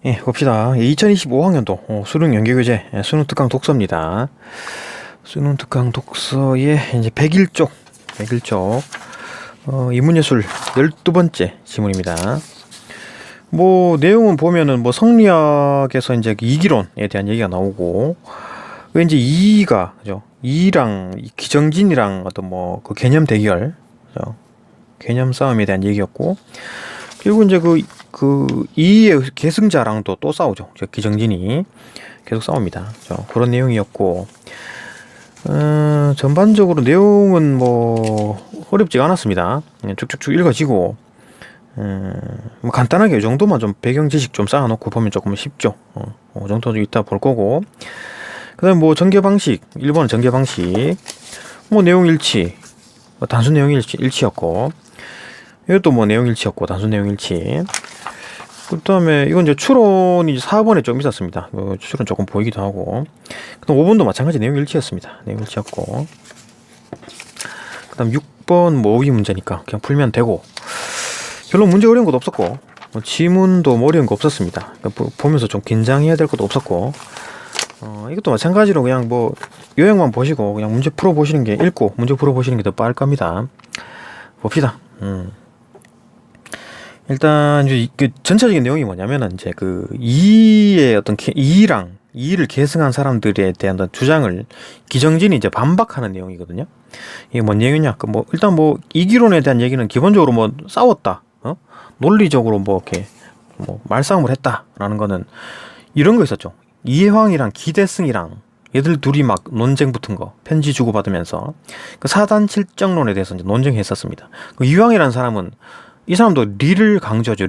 예, 봅시다. 2025학년도 수능 연계교재 수능 특강 독서입니다. 수능 특강 독서의 이제 101쪽, 인문예술 12번째 지문입니다. 뭐, 내용은 보면은 뭐 성리학에서 이제 그 이기론에 대한 얘기가 나오고, 그 이제 이가, 그죠? 이랑 기정진이랑 어떤 뭐 그 개념 대결, 그죠? 개념 싸움에 대한 얘기였고, 그리고 이제 이의 계승자랑도 또 싸우죠. 기정진이 계속 싸웁니다. 그런 내용이었고, 전반적으로 내용은 뭐 어렵지가 않았습니다. 그냥 쭉쭉쭉 읽어지고, 뭐 간단하게 이 정도만 좀 배경 지식 좀 쌓아놓고 보면 조금 쉽죠. 그 정도 좀 이따 볼 거고, 그다음 뭐 전개 방식, 1번은 전개 방식, 뭐 내용 일치, 뭐 단순 내용 일치였고. 이것도 뭐 내용 일치였고, 단순 내용 일치. 그 다음에 이건 이제 추론이 4번에 좀 있었습니다. 추론 조금 보이기도 하고. 그 다음 5번도 마찬가지 내용 일치였습니다. 내용 일치였고. 그 다음 6번 뭐 어휘 문제니까 그냥 풀면 되고. 별로 문제 어려운 것도 없었고, 뭐 지문도 뭐 어려운 거 없었습니다. 보면서 좀 긴장해야 될 것도 없었고. 이것도 마찬가지로 그냥 뭐 요약만 보시고 그냥 문제 풀어보시는 게, 읽고 문제 풀어보시는 게 더 빠를 겁니다. 봅시다. 일단 이제 그 전체적인 내용이 뭐냐면은 이제 그 이의 어떤 이를 계승한 사람들에 대한 어떤 주장을 기정진이 이제 반박하는 내용이거든요. 이게 뭔 내용이냐? 뭐 일단 뭐 이기론에 대한 얘기는 기본적으로 뭐 싸웠다, 논리적으로 뭐 이렇게 뭐 말싸움을 했다라는 거는 이런 거 있었죠. 이해황이랑 기대승이랑 얘들 둘이 막 논쟁 붙은 거, 편지 주고받으면서 그 사단 칠정론에 대해서 이제 논쟁했었습니다. 그 이황이라는 사람은, 이 사람도 리를 강조하죠.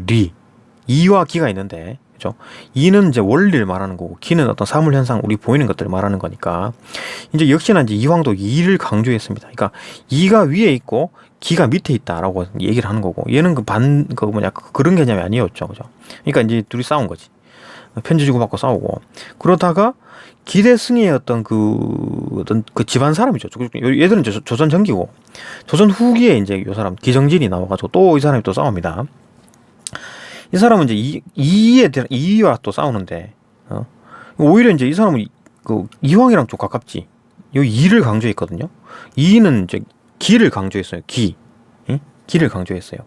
이와 기가 있는데, 그죠? 이는 이제 원리를 말하는 거고, 기는 어떤 사물 현상, 우리 보이는 것들을 말하는 거니까, 이제 역시나 이제 이황도 이를 강조했습니다. 그러니까 이가 위에 있고 기가 밑에 있다라고 얘기를 하는 거고, 얘는 그런 개념이 아니었죠, 그죠? 그러니까 이제 둘이 싸운 거지. 편지 주고받고 싸우고, 그러다가 기대승의 어떤 그 집안 사람이죠. 얘들은 이제 조선 전기고, 조선 후기에 이제 요 사람 기정진이 나와가지고 또 이 사람이 또 싸웁니다. 이 사람은 이제 이에 대한 이와 또 싸우는데, 오히려 이제 이 사람은 그 이황이랑 좀 가깝지. 요 이를 강조했거든요. 이는 이제 기를 강조했어요. 기를 강조했어요.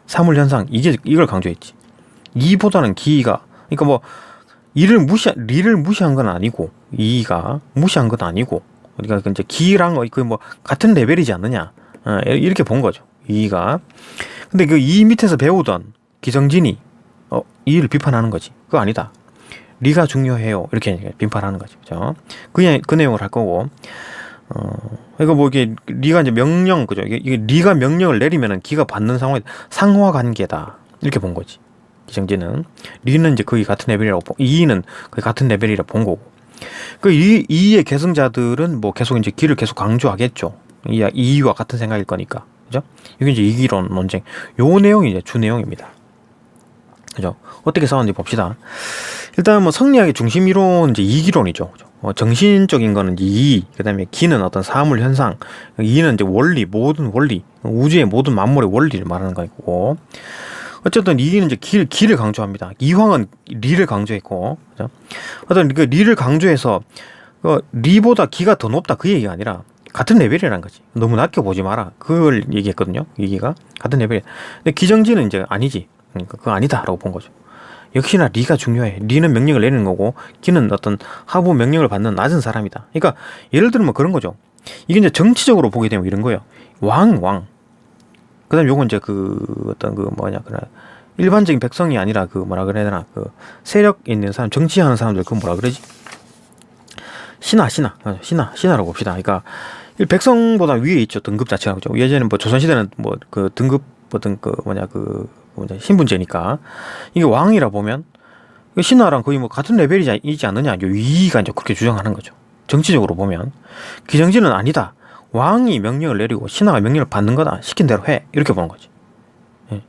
사물 현상, 이걸 강조했지. 이보다는 기가, 그러니까 뭐 리를 무시한 건 아니고, 이가 무시한 건 아니고, 그러니까 이제 기랑 뭐 같은 레벨이지 않느냐, 이렇게 본 거죠. 이가. 근데 그 이 밑에서 배우던 기정진이 이를 비판하는 거지. 그거 아니다. 리가 중요해요. 이렇게 비판하는 거죠. 그죠? 그 내용을 할 거고. 그러니까 뭐 이게 리가 이제 명령, 그죠? 이게 리가 명령을 내리면은 기가 받는 상황이 상하 관계다. 이렇게 본 거지. 기정진은. 리는 이제 거의 같은 레벨이라고 이는 거의 같은 레벨이라고 본 거고. 그 이의 계승자들은 뭐 계속 이제 기를 계속 강조하겠죠. 이와 같은 생각일 거니까. 그죠? 이게 이제 이기론 논쟁. 요 내용이 이제 주 내용입니다. 그죠? 어떻게 싸웠는지 봅시다. 일단 뭐 성리학의 중심 이론 이제 이기론이죠. 그죠? 정신적인 거는 이, 그다음에 기는 어떤 사물 현상, 이는 이제 원리, 모든 원리, 우주의 모든 만물의 원리를 말하는 거고. 어쨌든 이는 이제 기를 강조합니다. 이황은 리를 강조했고, 그죠? 어떤 그 리를 강조해서 리보다 기가 더 높다, 그 얘기가 아니라 같은 레벨이라는 거지. 너무 낮게 보지 마라. 그걸 얘기했거든요. 얘기가 같은 레벨. 근데 기정진은 이제 아니지. 그러니까 그거 아니다라고 본 거죠. 역시나 리가 중요해. 리는 명령을 내리는 거고, 기는 어떤 하부 명령을 받는 낮은 사람이다. 그러니까 예를 들면 뭐 그런 거죠. 이게 이제 정치적으로 보게 되면 이런 거예요. 왕. 그다음 요건 이제 일반적인 백성이 아니라 뭐라 그래야 되나, 세력 있는 사람, 정치하는 사람들, 뭐라 그러지? 신하라고 봅시다. 그러니까 백성보다 위에 있죠, 등급 자체가. 그죠? 예전에 뭐 조선시대는 뭐 등급 어떤 신분제니까, 이게 왕이라 보면 신하랑 거의 뭐 같은 레벨이지 않느냐, 위가 이제 그렇게 주장하는 거죠. 정치적으로 보면. 기정진은 아니다. 왕이 명령을 내리고 신하가 명령을 받는 거다. 시킨 대로 해. 이렇게 보는 거지. 예.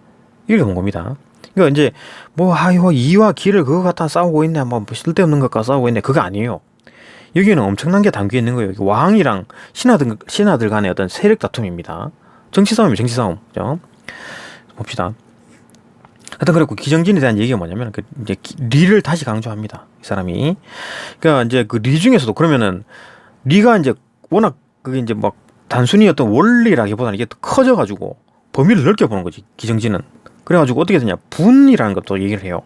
이렇게 본 겁니다. 그러니까 이제 이와 기를 그거 갖다 싸우고 있네, 뭐 쓸데없는 것과 싸우고 있네, 그거 아니에요. 여기는 엄청난 게 담겨 있는 거예요. 왕이랑 신하들 간의 어떤 세력 다툼입니다. 정치 싸움이에요, 정치 싸움. 그죠? 봅시다. 하여튼 그랬고 기정진에 대한 얘기가 뭐냐면 그 이제 리를 다시 강조합니다. 이 사람이. 그러니까 이제 그 리 중에서도 그러면은 리가 이제 워낙 그게 이제 막 단순히 어떤 원리라기보다는 이게 또 커져가지고 범위를 넓게 보는 거지 기정진은. 그래가지고 어떻게 되냐 분이라는 것도 얘기를 해요.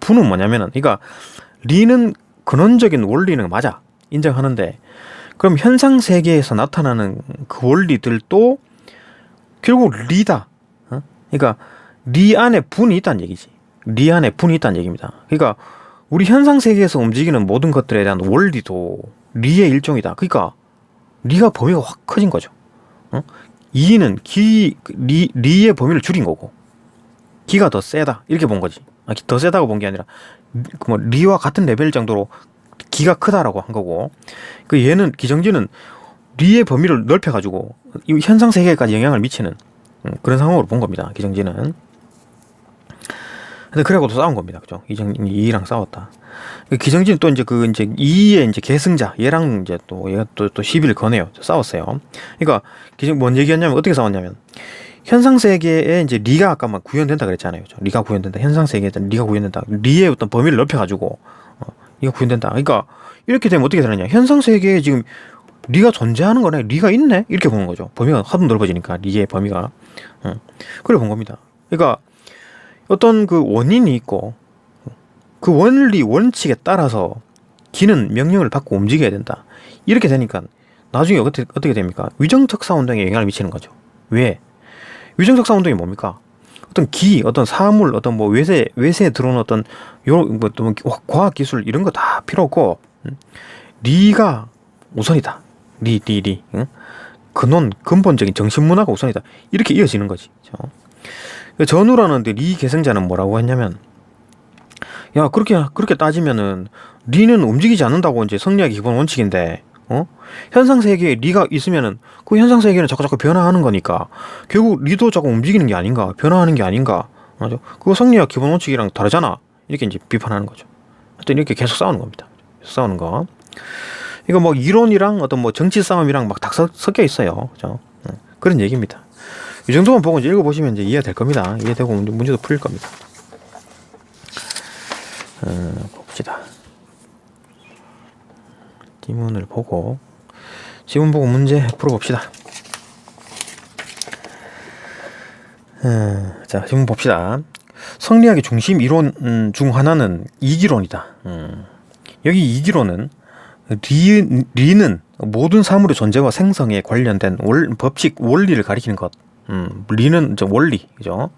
분은 뭐냐면은 그러니까 리는 근원적인 원리는 맞아 인정하는데 그럼 현상 세계에서 나타나는 그 원리들도 결국 리다. 어? 그러니까 리 안에 분이 있다는 얘기지. 리 안에 분이 있다는 얘기입니다. 그러니까 우리 현상 세계에서 움직이는 모든 것들에 대한 원리도 리의 일종이다. 그러니까 리가 범위가 확 커진 거죠. 어? 이는 리의 범위를 줄인 거고 기가 더 세다 이렇게 본 거지. 더 세다고 본 게 아니라 뭐 리와 같은 레벨 정도로 기가 크다라고 한 거고 그 얘는 기정진은 리의 범위를 넓혀가지고 이 현상 세계까지 영향을 미치는 그런 상황으로 본 겁니다. 기정진은. 근데 그래갖고도 싸운 겁니다. 그죠? 이랑 싸웠다. 기정진 또 이제 이제 이의 이제 계승자 얘랑 이제 또 얘가 또 시비를 거네요. 싸웠어요. 그러니까 뭔 얘기였냐면 어떻게 싸웠냐면 현상 세계에 이제 리가 아까 막 구현된다 그랬잖아요. 리가 구현된다. 현상 세계에 리가 구현된다. 리의 어떤 범위를 넓혀가지고 이가 구현된다. 그러니까 이렇게 되면 어떻게 되느냐? 현상 세계에 지금 리가 존재하는 거네. 리가 있네. 이렇게 보는 거죠. 범위가 하도 넓어지니까 리의 범위가. 그래 본 겁니다. 그러니까 어떤 그 원인이 있고 그 원리 원칙에 따라서 기는 명령을 받고 움직여야 된다. 이렇게 되니까 나중에 어떻게 됩니까? 위정특사 운동에 영향을 미치는 거죠. 왜? 위정특사 운동이 뭡니까? 어떤 어떤 사물, 어떤 뭐 외세에 들어온 어떤 뭐 과학 기술 이런 거 다 필요 없고 리가 우선이다. 리. 응? 근본적인 정신문화가 우선이다. 이렇게 이어지는 거지. 전후라는데 리 계승자는 뭐라고 했냐면, 야 그렇게 따지면은 리는 움직이지 않는다고 이제 성리학의 기본 원칙인데, 현상 세계에 리가 있으면은 그 현상 세계는 자꾸 변화하는 거니까 결국 리도 자꾸 움직이는 게 아닌가, 변화하는 게 아닌가, 맞아? 그거 성리학 기본 원칙이랑 다르잖아. 이렇게 이제 비판하는 거죠. 하여튼 이렇게 계속 싸우는 겁니다. 싸우는 거. 이거 뭐 이론이랑 어떤 뭐 정치 싸움이랑 막 다 섞여 있어요. 그죠? 그런 얘기입니다. 이 정도만 보고 이제 읽어보시면 이제 이해가 될 겁니다. 이해되고 문제도 풀릴 겁니다. 봅시다. 지문을 보고 문제 풀어봅시다. 자, 지문 봅시다. 성리학의 중심 이론 중 하나는 이기론이다. 여기 이기론은 리는 모든 사물의 존재와 생성에 관련된 법칙, 원리를 가리키는 것. 리는 원리, 그죠?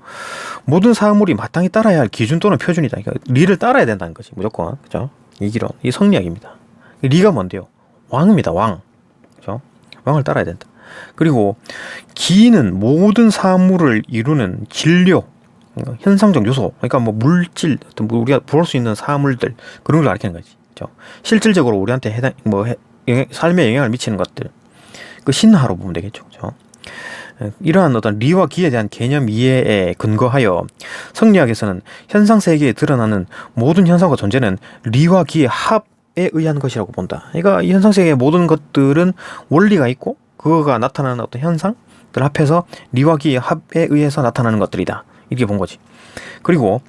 모든 사물이 마땅히 따라야 할 기준 또는 표준이다. 그러니까 리를 따라야 된다는 거지, 무조건, 그죠? 이기론, 이 성리학입니다. 리가 뭔데요? 왕입니다, 왕, 그죠? 왕을 따라야 된다. 그리고 기는 모든 사물을 이루는 진료, 현상적 요소, 그러니까 뭐 물질, 어떤 우리가 볼 수 있는 사물들 그런 걸 가리키는 거지, 그죠? 실질적으로 우리한테 삶에 영향을 미치는 것들, 그 신하로 보면 되겠죠, 그죠? 이러한 어떤 리와 기에 대한 개념 이해에 근거하여 성리학에서는 현상 세계에 드러나는 모든 현상과 존재는 리와 기의 합에 의한 것이라고 본다. 그러니까 이 현상 세계의 모든 것들은 원리가 있고 그거가 나타나는 어떤 현상들 합해서 리와 기의 합에 의해서 나타나는 것들이다. 이렇게 본 거지. 그리고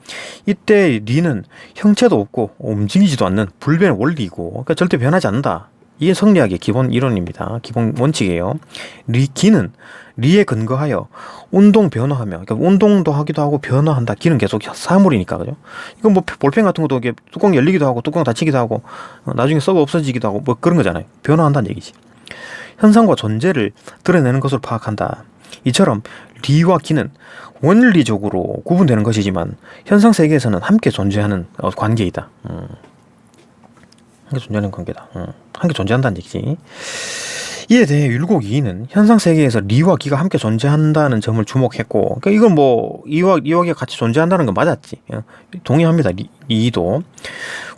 이때 리는 형체도 없고 움직이지도 않는 불변의 원리이고, 그러니까 절대 변하지 않는다. 이게 성리학의 기본 이론입니다. 기본 원칙이에요. 기는 리에 근거하여 운동 변화하며, 그러니까 운동도 하기도 하고 변화한다. 기는 계속 사물이니까, 그죠? 이건 뭐 볼펜 같은 것도 이게 뚜껑 열리기도 하고 뚜껑 닫히기도 하고 나중에 썩어 없어지기도 하고 뭐 그런 거잖아요. 변화한다는 얘기지. 현상과 존재를 드러내는 것으로 파악한다. 이처럼 리와 기는 원리적으로 구분되는 것이지만 현상 세계에서는 함께 존재하는 관계이다. 함께 존재하는 관계다. 함께 존재한다는 얘기지. 이에 대해 율곡 2는 현상 세계에서 리와 기가 함께 존재한다는 점을 주목했고, 그러니까 이건 뭐 이와 기가 같이 존재한다는 건 맞았지. 동의합니다. 이도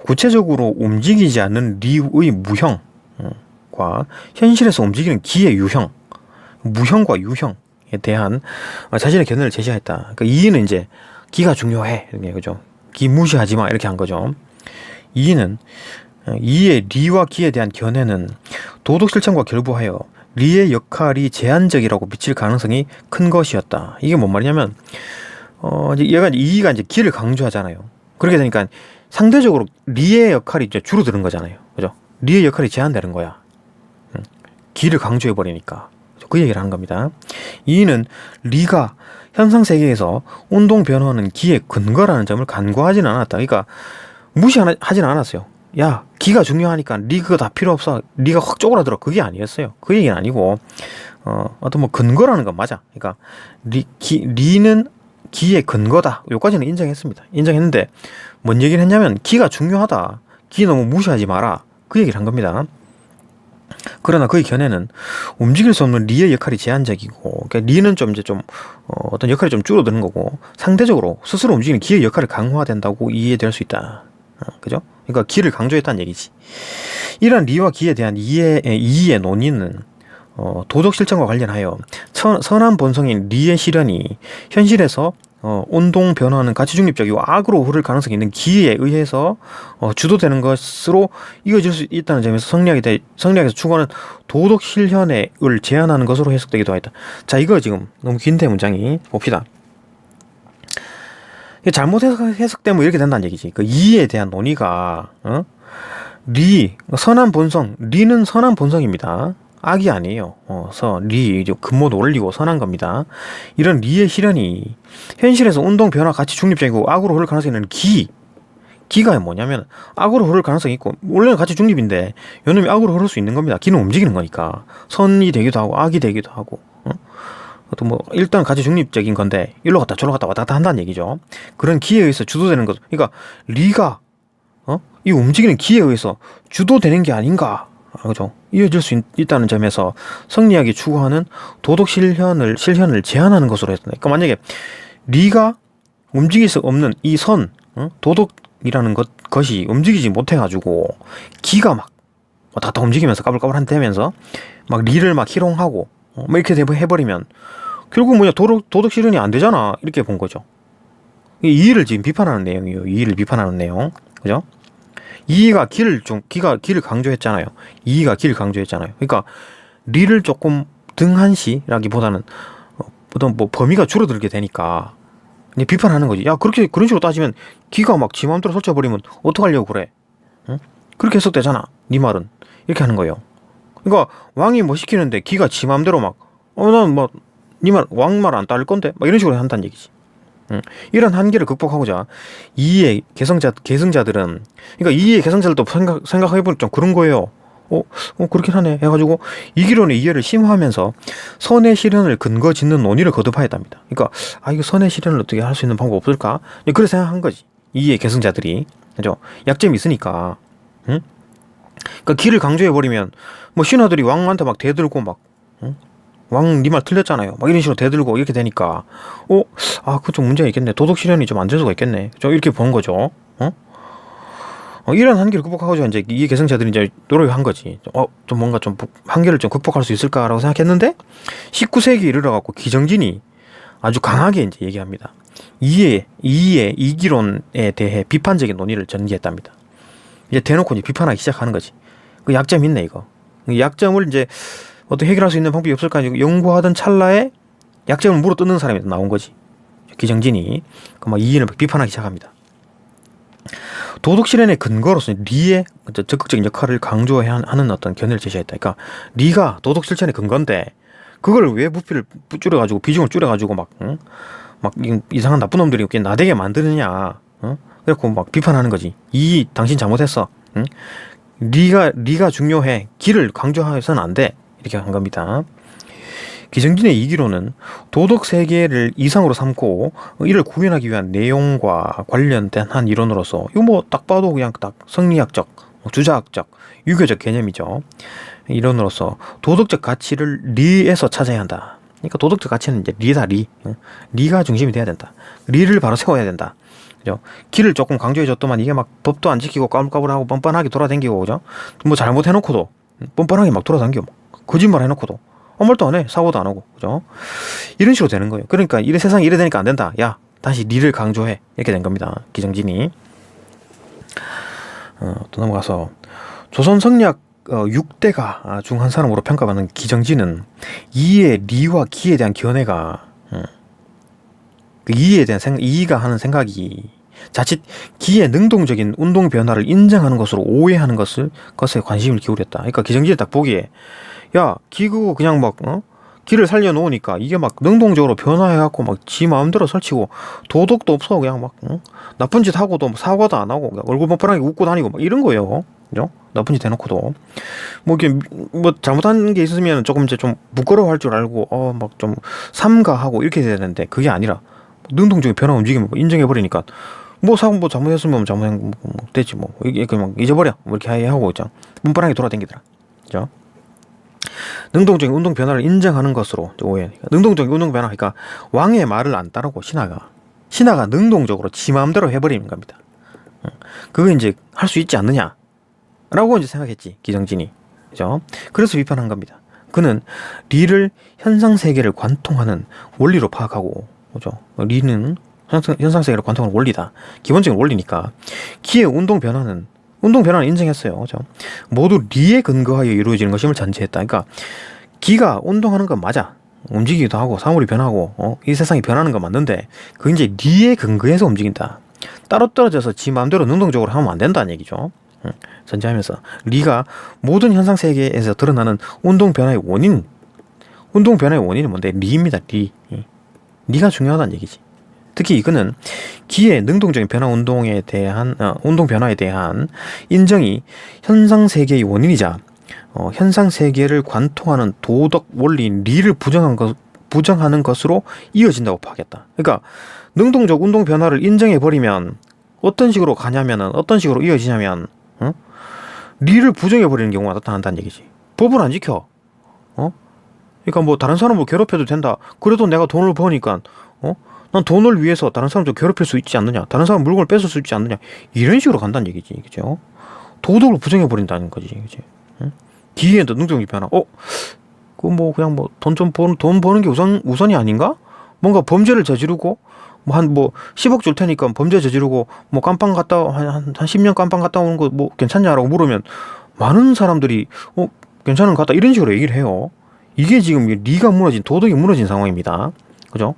구체적으로 움직이지 않는 리의 무형과 현실에서 움직이는 기의 유형, 무형과 유형에 대한 자신의 견해를 제시했다. 그러니까 이는 이제 기가 중요해, 그죠? 기 무시하지 마 이렇게 한 거죠. 이의 리와 기에 대한 견해는 도덕 실천과 결부하여 리의 역할이 제한적이라고 비칠 가능성이 큰 것이었다. 이게 뭔 말이냐면 이제 얘가 이제 이가 이제 기를 강조하잖아요. 그렇게 되니까 상대적으로 리의 역할이 이제 줄어드는 거잖아요. 그죠? 리의 역할이 제한되는 거야. 기를 강조해 버리니까. 그 얘기를 하는 겁니다. 이는 리가 현상 세계에서 운동 변화는 기의 근거라는 점을 간과하지는 않았다. 그러니까 무시하진 않았어요. 야, 기가 중요하니까 리 그거 다 필요 없어. 리가 확 쪼그라들어. 그게 아니었어요. 그 얘기는 아니고 어떤 뭐 근거라는 건 맞아. 그러니까 리는 기의 근거다. 요까지는 인정했습니다. 인정했는데 뭔 얘기를 했냐면 기가 중요하다. 기 너무 무시하지 마라. 그 얘기를 한 겁니다. 그러나 그의 견해는 움직일 수 없는 리의 역할이 제한적이고, 그러니까 리는 좀 이제 좀 어떤 역할이 좀 줄어드는 거고, 상대적으로 스스로 움직이는 기의 역할이 강화된다고 이해될 수 있다. 그죠? 그러니까 기를 강조했다는 얘기지. 이러한 리와 기에 대한 이의 논의는 도덕 실천과 관련하여 선한 본성인 리의 실현이 현실에서 운동 변화는 가치 중립적이고 악으로 흐를 가능성이 있는 기에 의해서 주도되는 것으로 이어질 수 있다는 점에서 성리학에서 추구하는 도덕 실현을 제한하는 것으로 해석되기도 하였다. 자, 이거 지금 너무 긴데 문장이 봅시다. 잘못 해석되면 이렇게 된다는 얘기지. 그 이에 대한 논의가 선한 본성, 리는 선한 본성입니다. 악이 아니에요. 리 근모도 올리고 선한 겁니다. 이런 리의 실현이 현실에서 운동 변화 가치 중립적이고 악으로 흐를 가능성이 있는 기가 뭐냐면 악으로 흐를 가능성이 있고, 원래는 가치 중립인데 요놈이 악으로 흐를 수 있는 겁니다. 기는 움직이는 거니까 선이 되기도 하고 악이 되기도 하고 또 뭐 일단 가치 중립적인 건데 일로 갔다 저로 갔다 왔다 갔다 한다는 얘기죠. 그런 기에 의해서 주도되는 것. 그러니까 리가 이 움직이는 기에 의해서 주도되는 게 아닌가. 그죠? 이어질 수 있다는 점에서 성리학이 추구하는 도덕 실현을 제한하는 것으로 했다. 그러니까 만약에 리가 움직일 수 없는 이 선, 도덕이라는 것이 움직이지 못해가지고 기가 막 다 움직이면서 까불까불한 되면서 막 리를 막 희롱하고 뭐 이렇게 해버리면 결국 뭐냐, 도덕 실현이 안 되잖아. 이렇게 본 거죠. 이의를 지금 비판하는 내용이에요. 이의를 비판하는 내용. 그죠? 이의가 기를 강조했잖아요. 이의가 기를 강조했잖아요. 그러니까 리를 조금 등한시라기보다는 어떤 뭐 범위가 줄어들게 되니까 이제 비판하는 거지. 야, 그런 식으로 따지면 기가 막 지 마음대로 설쳐버리면 어떡하려고 그래? 응? 그렇게 해석되잖아. 네 말은. 이렇게 하는 거예요. 그러니까 왕이 뭐 시키는데 기가 지 마음대로 막 난 뭐 네 말 왕 말 안 따를 건데 막 이런 식으로 한다는 얘기지. 이런 한계를 극복하고자 이의 계승자들은, 그러니까 이의 계승자들도 생각해보면 좀 그런 거예요. 그렇긴 하네 해가지고 이기론의 이해를 심화하면서 선의 실현을 근거 짓는 논의를 거듭하였답니다. 그러니까 이거 선의 실현을 어떻게 할 수 있는 방법 없을까? 그래서 생각한 거지. 이의 계승자들이. 그죠? 약점이 있으니까. 응? 그러니까 기를 강조해버리면 뭐 신하들이 왕한테 막 대들고 막 왕 니 말 틀렸잖아요. 막 이런 식으로 대들고 이렇게 되니까 그거 좀 문제가 있겠네. 도덕 실현이 좀 안 될 수가 있겠네. 좀 이렇게 본 거죠. 이런 한계를 극복하고자 이제 이 계승자들이 이제 노력을 한 거지. 좀 뭔가 좀 한계를 좀 극복할 수 있을까라고 생각했는데 19세기에 이르러갖고 기정진이 아주 강하게 이제 얘기합니다. 이기론에 대해 비판적인 논의를 전개했답니다. 이제 대놓고 이제 비판하기 시작하는 거지. 그 약점이 있네 이거. 약점을 이제 어떻게 해결할 수 있는 방법이 없을까 연구하던 찰나에 약점을 물어뜯는 사람이 나온 거지. 기정진이 막 이의를 비판하기 시작합니다. 도덕 실현의 근거로서 리의 적극적인 역할을 강조해야 하는 어떤 견해를 제시했다. 그러니까 리가 도덕 실천의 근거인데 그걸 왜 부피를 줄여가지고 비중을 줄여가지고 막 이상한 나쁜 놈들이 나대게 만드느냐. 그래갖고 막 비판하는 거지. 당신 잘못했어. 리가 중요해. 기를 강조해서는 안 돼. 이렇게 한 겁니다. 기정진의 이기론은 도덕 세계를 이상으로 삼고 이를 구현하기 위한 내용과 관련된 한 이론으로서 이거 뭐 딱 봐도 그냥 딱 성리학적, 주자학적, 유교적 개념이죠. 이론으로서 도덕적 가치를 리에서 찾아야 한다. 그러니까 도덕적 가치는 이제 리다. 리가 중심이 돼야 된다. 리를 바로 세워야 된다. 그죠? 기를 조금 강조해줬더만 이게 막 법도 안 지키고 까불까불하고 뻔뻔하게 돌아다니고, 그죠? 뭐 잘못해놓고도 뻔뻔하게 막 돌아다니고 거짓말 해놓고도 아무 말도 안 해. 사고도 안 하고. 그죠? 이런 식으로 되는 거예요. 그러니까 세상이 이래 되니까 안 된다. 야, 다시 리를 강조해. 이렇게 된 겁니다. 기정진이. 또 넘어가서 조선 성리학 6대가 중 한 사람으로 평가받는 기정진은 이의 리와 기에 대한 견해가 그 이에 대한 이가 하는 생각이 자칫 기의 능동적인 운동 변화를 인정하는 것으로 오해하는 것에 관심을 기울였다. 그러니까 기정진이 딱 보기에 야, 기 그거 그냥 막 기를 살려놓으니까 이게 막 능동적으로 변화해갖고 막 지 마음대로 설치고 도덕도 없어 그냥 막 나쁜 짓 하고도 사과도 안 하고 얼굴 뻔뻔하게 웃고 다니고 막 이런 거예요. 그죠? 나쁜 짓 해놓고도 뭐 이게 뭐 잘못한 게 있으면 조금 이제 좀 부끄러워할 줄 알고 막 좀 삼가하고 이렇게 돼야 되는데 그게 아니라 능동적인 변화 움직이면 뭐 인정해버리니까 뭐 사고 뭐 잘못했으면 잘못한 뭐 됐지 뭐 이게 그냥 잊어버려 뭐 이렇게 하고 있죠. 뻔뻔하게 돌아다니더라. 그죠? 능동적인 운동 변화를 인정하는 것으로 오해. 능동적인 운동 변화, 그러니까 왕의 말을 안 따르고 신하가 능동적으로 지 마음대로 해버리는 겁니다. 그거 이제 할 수 있지 않느냐라고 이제 생각했지 기정진이. 그죠? 그래서 비판한 겁니다. 그는 리를 현상 세계를 관통하는 원리로 파악하고, 그죠? 리는 현상 세계를 관통하는 원리다. 기본적인 원리니까 기의 운동 변화는 인정했어요. 그죠? 모두 리에 근거하여 이루어지는 것임을 전제했다. 그러니까 기가 운동하는 건 맞아. 움직이기도 하고 사물이 변하고 이 세상이 변하는 건 맞는데 그게 이제 리에 근거해서 움직인다. 따로 떨어져서 지 마음대로 능동적으로 하면 안 된다는 얘기죠. 전제하면서 리가 모든 현상 세계에서 드러나는 운동 변화의 원인은 뭔데? 리입니다. 리가 중요하다는 얘기지. 특히 이거는 기의 능동적인 운동 변화에 대한 인정이 현상 세계의 원인이자 현상 세계를 관통하는 도덕 원리인 리를 부정하는 것으로 이어진다고 파악했다. 그러니까 능동적 운동 변화를 인정해 버리면 어떤 식으로 가냐면은 어떤 식으로 이어지냐면 리를 부정해 버리는 경우가 나타난다는 얘기지. 법을 안 지켜. 그러니까 뭐 다른 사람을 괴롭혀도 된다. 그래도 내가 돈을 버니까 난 돈을 위해서 다른 사람도 괴롭힐 수 있지 않느냐, 다른 사람 물건을 뺏을 수 있지 않느냐, 이런 식으로 간다는 얘기지. 그죠? 도덕을 부정해 버린다는 거지. 그지? 기회에 능동적 변화. 그거 뭐 그냥 뭐 돈 버는 게 우선이 아닌가? 뭔가 범죄를 저지르고 한 10억 줄 테니까 범죄 저지르고 뭐 깜빵 갔다 한 10년 깜빵 갔다 오는 거 뭐 괜찮냐라고 물으면 많은 사람들이 괜찮은 것 같다 이런 식으로 얘기를 해요. 이게 지금 리가 무너진, 도덕이 무너진 상황입니다. 그죠?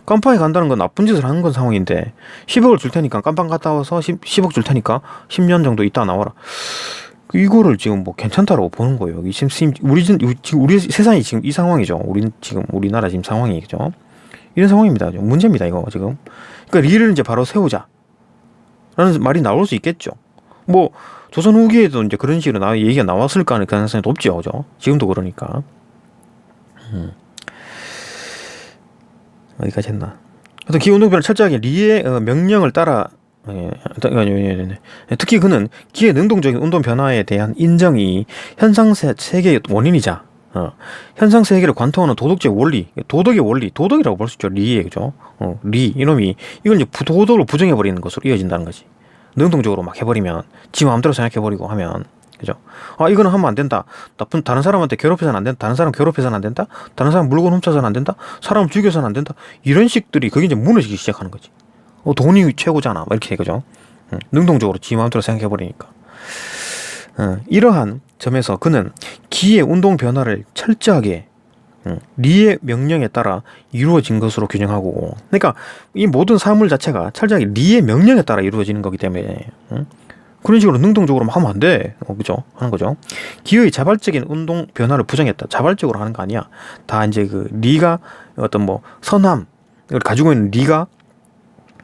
깜빵에 간다는 건 나쁜 짓을 하는 건 상황인데 10억을 줄 테니까 깜빵 갔다 와서 10억 줄 테니까 10년 정도 있다 나와라. 이거를 지금 뭐 괜찮다라고 보는 거예요. 지금 우리 세상이 지금 이 상황이죠. 우리나라 지금 상황이, 그죠? 이런 상황입니다. 문제입니다, 이거 지금. 그러니까 리를 이제 바로 세우자 라는 말이 나올 수 있겠죠. 뭐 조선 후기에도 이제 그런 식으로 얘기가 나왔을까 하는 가능성이 높죠, 그죠? 지금도 그러니까. 어디까지 했나? 어떤 기운동변을 철저하게 리의 명령을 따라 특히 그는 기의 능동적인 운동 변화에 대한 인정이 현상 세계의 원인이자 현상 세계를 관통하는 도덕적 원리, 도덕이라고 볼 수 있죠. 리에, 그죠? 리 이놈이 이걸 이제 도덕을 부정해 버리는 것으로 이어진다는 거지. 능동적으로 막 해버리면 지 마음대로 생각해 버리고 하면, 그죠? 이거는 하면 안 된다. 다른 사람한테 괴롭혀서는 안 된다. 다른 사람 괴롭혀서는 안 된다. 다른 사람 물건 훔쳐서는 안 된다. 사람 죽여서는 안 된다. 이런 식들이 그게 이제 무너지기 시작하는 거지. 돈이 최고잖아. 막 이렇게, 그죠? 능동적으로 지 마음대로 생각해 버리니까. 이러한 점에서 그는 기의 운동 변화를 철저하게 리의 명령에 따라 이루어진 것으로 규정하고, 그러니까 이 모든 사물 자체가 철저하게 리의 명령에 따라 이루어지는 거기 때문에 그런 식으로 능동적으로 하면 안 돼. 그죠? 하는 거죠. 기의 자발적인 운동 변화를 부정했다. 자발적으로 하는 거 아니야. 다 이제 그 리가 어떤 뭐 선함을 가지고 있는 리가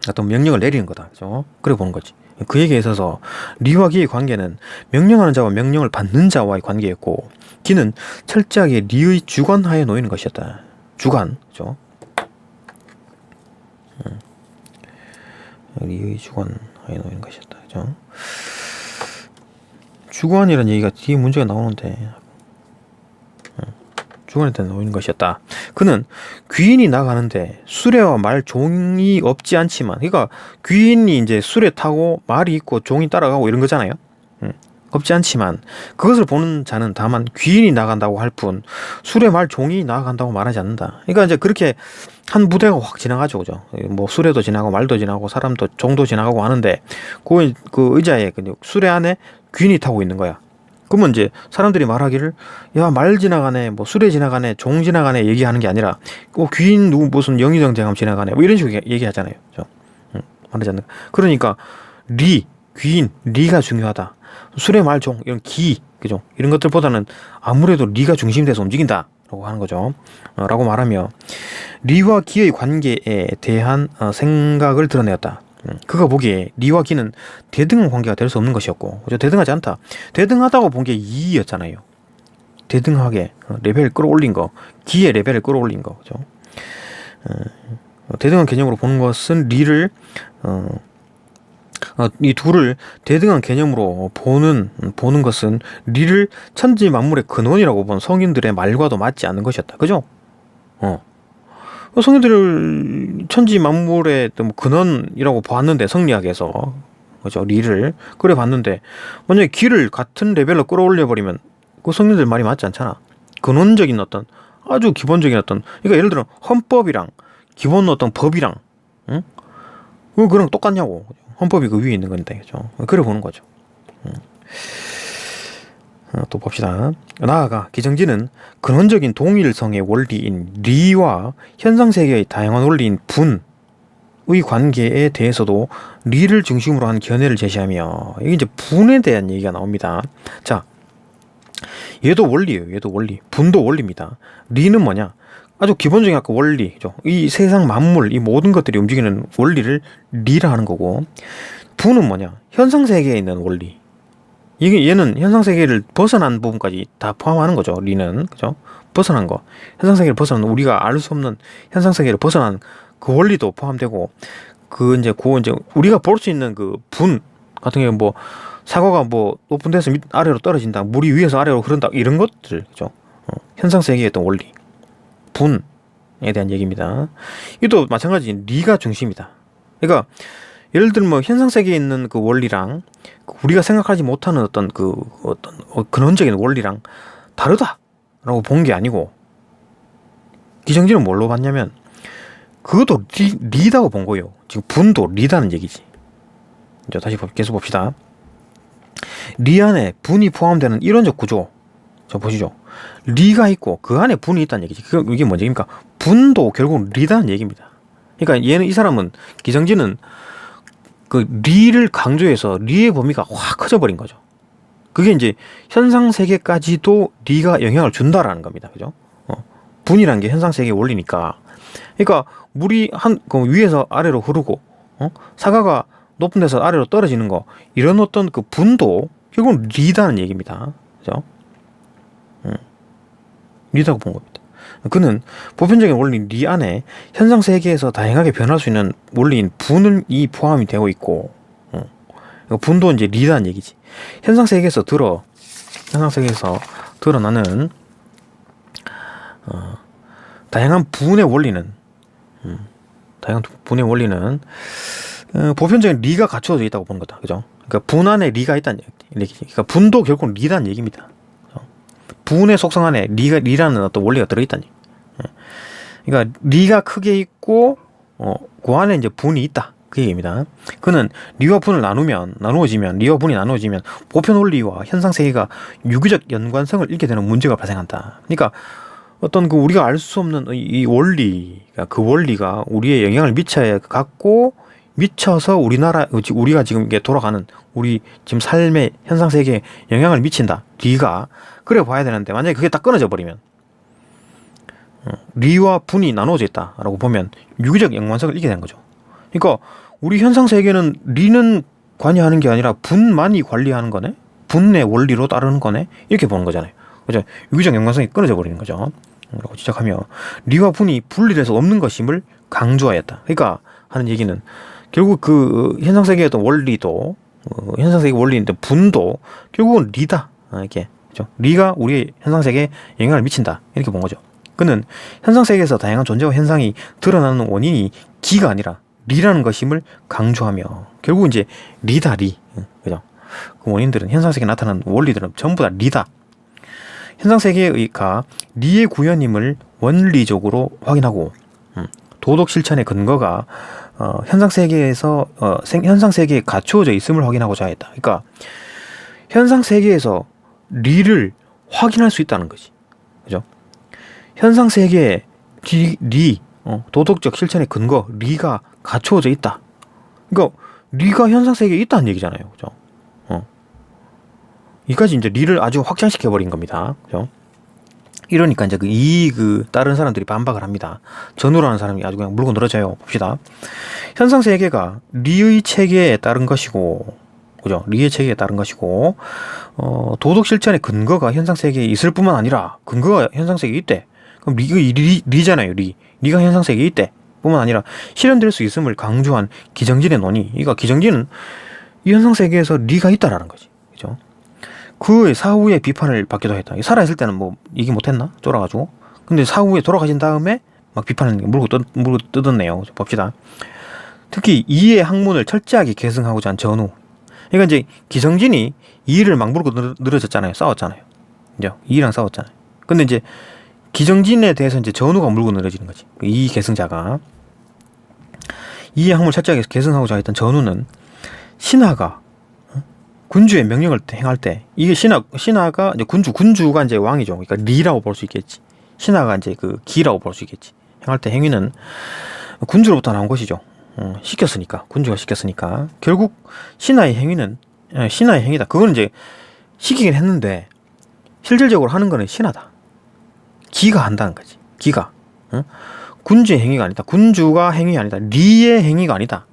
어떤 명령을 내리는 거다. 그죠? 그래 보는 거지. 그에게 있어서 리와 기의 관계는 명령하는 자와 명령을 받는 자와의 관계였고, 기는 철저하게 리의 주관하에 놓이는 것이었다. 주관, 그죠? 리의 주관하에 놓이는 것이었다. 그죠? 주관이라는 얘기가 뒤에 문제가 나오는데, 주관에 대한 놓이는 것이었다. 그는 귀인이 나가는데 수레와 말 종이 없지 않지만, 그러니까 귀인이 이제 수레 타고 말이 있고 종이 따라가고 이런 거잖아요. 없지 않지만 그것을 보는 자는 다만 귀인이 나간다고 할 뿐 수레 말 종이 나간다고 말하지 않는다. 그러니까 이제 그렇게 한 부대가 확 지나가죠, 그죠? 뭐 수레도 지나고 말도 지나고 사람도 종도 지나가고 하는데 그 의자에 수레 안에 귀인이 타고 있는 거야. 그러면 이제 사람들이 말하기를 야 말 지나가네 뭐 수레 지나가네 종 지나가네 얘기하는 게 아니라 귀인 누구 무슨 영의정쟁하면 지나가네 뭐 이런 식으로 얘기하잖아요. 그죠? 말하지 않는 그러니까 귀인 리가 중요하다. 수레 말 종 이런 그죠? 이런 것들보다는 아무래도 리가 중심이 돼서 움직인다라고 하는 거죠. 라고 말하며 리와 기의 관계에 대한 생각을 드러내었다. 그가 보기에 리와 기는 대등한 관계가 될 수 없는 것이었고, 그죠? 대등하지 않다. 대등하다고 본 게 이였잖아요. 대등하게 레벨을 끌어올린 거, 기의 레벨을 끌어올린 거, 그죠? 대등한 개념으로 보는 것은 리를 이 둘을 대등한 개념으로 보는 것은 리를 천지 만물의 근원이라고 본 성인들의 말과도 맞지 않는 것이었다. 그죠? 성인들을 천지 만물의 근원이라고 봤는데 성리학에서 그죠? 리를 그래 봤는데 만약에 기를 같은 레벨로 끌어올려 버리면 그 성인들 말이 맞지 않잖아. 근원적인 어떤 아주 기본적인 어떤 그러니까 예를 들어 헌법이랑 기본 어떤 법이랑 그거랑 똑같냐고. 헌법이 그 위에 있는 건데 그죠? 그래 보는 거죠. 또 봅시다. 나아가 기정지는 근원적인 동일성의 원리인 리와 현상세계의 다양한 원리인 분의 관계에 대해서도 리를 중심으로 한 견해를 제시하며 이게 이제 분에 대한 얘기가 나옵니다. 자, 얘도 원리예요. 얘도 원리. 분도 원리입니다. 리는 뭐냐? 아주 기본적인 아까 원리죠. 이 세상 만물, 이 모든 것들이 움직이는 원리를 리라 하는 거고, 분은 뭐냐? 현상세계에 있는 원리. 이게 얘는 현상세계를 벗어난 부분까지 다 포함하는 거죠. 리는 그죠? 벗어난 거, 현상세계를 벗어난 우리가 알 수 없는 현상세계를 벗어난 그 원리도 포함되고 이제 우리가 볼 수 있는 그 분 같은 경우 뭐 사과가 뭐 높은 데서 아래로 떨어진다, 물이 위에서 아래로 흐른다 이런 것들 그죠? 현상세계의 어떤 원리, 분에 대한 얘기입니다. 이것도 마찬가지 리가 중심이다. 그러니까 예를 들면 뭐 현상세계에 있는 그 원리랑 우리가 생각하지 못하는 어떤 근원적인 원리랑 다르다라고 본 게 아니고 기정지는 뭘로 봤냐면 그것도 리다고 본 거예요. 지금 분도 리다는 얘기지. 이제 다시 계속 봅시다. 리 안에 분이 포함되는 이론적 구조. 자 보시죠. 리가 있고 그 안에 분이 있다는 얘기지. 이게 뭔 얘기입니까? 분도 결국은 리다는 얘기입니다. 그러니까 이 사람은 기정지는 그 리를 강조해서 리의 범위가 확 커져버린 거죠. 그게 이제 현상세계까지도 리가 영향을 준다라는 겁니다. 그죠? 분이란 게 현상세계의 원리니까. 그러니까 물이 그 위에서 아래로 흐르고, 사과가 높은 데서 아래로 떨어지는 거, 이런 어떤 그 분도 결국은 리다는 얘기입니다. 그죠? 리다고 본 겁니다. 그는 보편적인 원리 리 안에 현상세계에서 다양하게 변할 수 있는 원리인 분이 포함이 되고 있고, 분도 이제 리다는 얘기지. 현상세계에서 드러나는 다양한 분의 원리는 보편적인 리가 갖추어져 있다고 보는 거다. 그죠? 그러니까 분 안에 리가 있다는 얘기지. 그러니까 분도 결국 리다는 얘기입니다. 분의 속성 안에 리라는 어떤 원리가 들어있다니. 그러니까 리가 크게 있고 그 안에 이제 분이 있다. 그 얘기입니다. 그는 리와 분이 나누어지면 보편 원리와 현상 세계가 유기적 연관성을 잃게 되는 문제가 발생한다. 그러니까 어떤 그 우리가 알 수 없는 이 원리가 그 원리가 우리의 영향을 미쳐서 우리가 지금 이게 돌아가는 우리 지금 삶의 현상 세계에 영향을 미친다. 리가 그래 봐야 되는데 만약에 그게 딱 끊어져 버리면 리와 분이 나누어져 있다라고 보면 유기적 연관성을 잃게 되는 거죠. 그러니까 우리 현상 세계는 리는 관여하는 게 아니라 분만이 관리하는 거네. 분의 원리로 따르는 거네. 이렇게 보는 거잖아요. 그죠? 유기적 연관성이 끊어져 버리는 거죠. 라고 지적하며 리와 분이 분리돼서 없는 것임을 강조하였다. 그러니까 하는 얘기는 결국 그 현상 세계의 어떤 원리도 현상 세계 원리인데 분도 결국은 리다. 이렇게 그죠? 리가 우리의 현상 세계에 영향을 미친다. 이렇게 본 거죠. 그는 현상 세계에서 다양한 존재와 현상이 드러나는 원인이 기가 아니라 리라는 것임을 강조하며 결국 이제 리다 리. 그죠? 그 원인들은 현상 세계에 나타나는 원리들은 전부 다 리다. 현상 세계가 리의 구현임을 원리적으로 확인하고 도덕 실천의 근거가 현상 세계에서 현상 세계에 갖추어져 있음을 확인하고자 했다. 그러니까 현상 세계에서 리를 확인할 수 있다는 거지. 그죠? 현상 세계에 도덕적 실천의 근거, 리가 갖추어져 있다. 그러니까 리가 현상 세계에 있다는 얘기잖아요. 그죠? 이까지 이제 리를 아주 확장시켜 버린 겁니다. 그죠? 이러니까 이제 다른 사람들이 반박을 합니다. 전우라는 사람이 아주 그냥 물고 늘어져요. 봅시다. 현상 세계가 리의 체계에 따른 것이고, 그죠? 리의 체계에 따른 것이고, 도덕 실천의 근거가 현상 세계에 있을 뿐만 아니라 근거가 현상 세계에 있대. 그럼 리잖아요. 리가 현상 세계에 있대. 뿐만 아니라 실현될 수 있음을 강조한 기정진의 논의. 그러니까 기정진은 이 현상 세계에서 리가 있다라는 거지. 그죠? 그의 사후에 비판을 받기도 했다. 살아있을 때는 뭐 이게 못했나? 쫄아가지고. 근데 사후에 돌아가신 다음에 막 비판을 물고 뜯었네요. 봅시다. 특히 이의 학문을 철저하게 계승하고자 한 전후. 그러니까 이제 기정진이 이를 막 물고 늘어졌잖아요. 싸웠잖아요. 이제 이랑 싸웠잖아요. 근데 이제 기정진에 대해서 이제 전후가 물고 늘어지는 거지. 이 계승자가. 이의 학문을 철저하게 계승하고자 했던 전후는 신하가 군주의 명령을 행할 때, 이게 신하가 이제 군주가 이제 왕이죠. 그러니까 리라고 볼 수 있겠지. 신하가 이제 기라고 볼 수 있겠지. 행할 때 행위는 군주로부터 나온 것이죠. 시켰으니까. 군주가 시켰으니까. 결국 신하의 행위는 신하의 행위다. 그거는 이제 시키긴 했는데 실질적으로 하는 거는 신하다. 기가 한다는 거지. 기가. 군주의 행위가 아니다. 군주가 행위 아니다. 리의 행위가 아니다.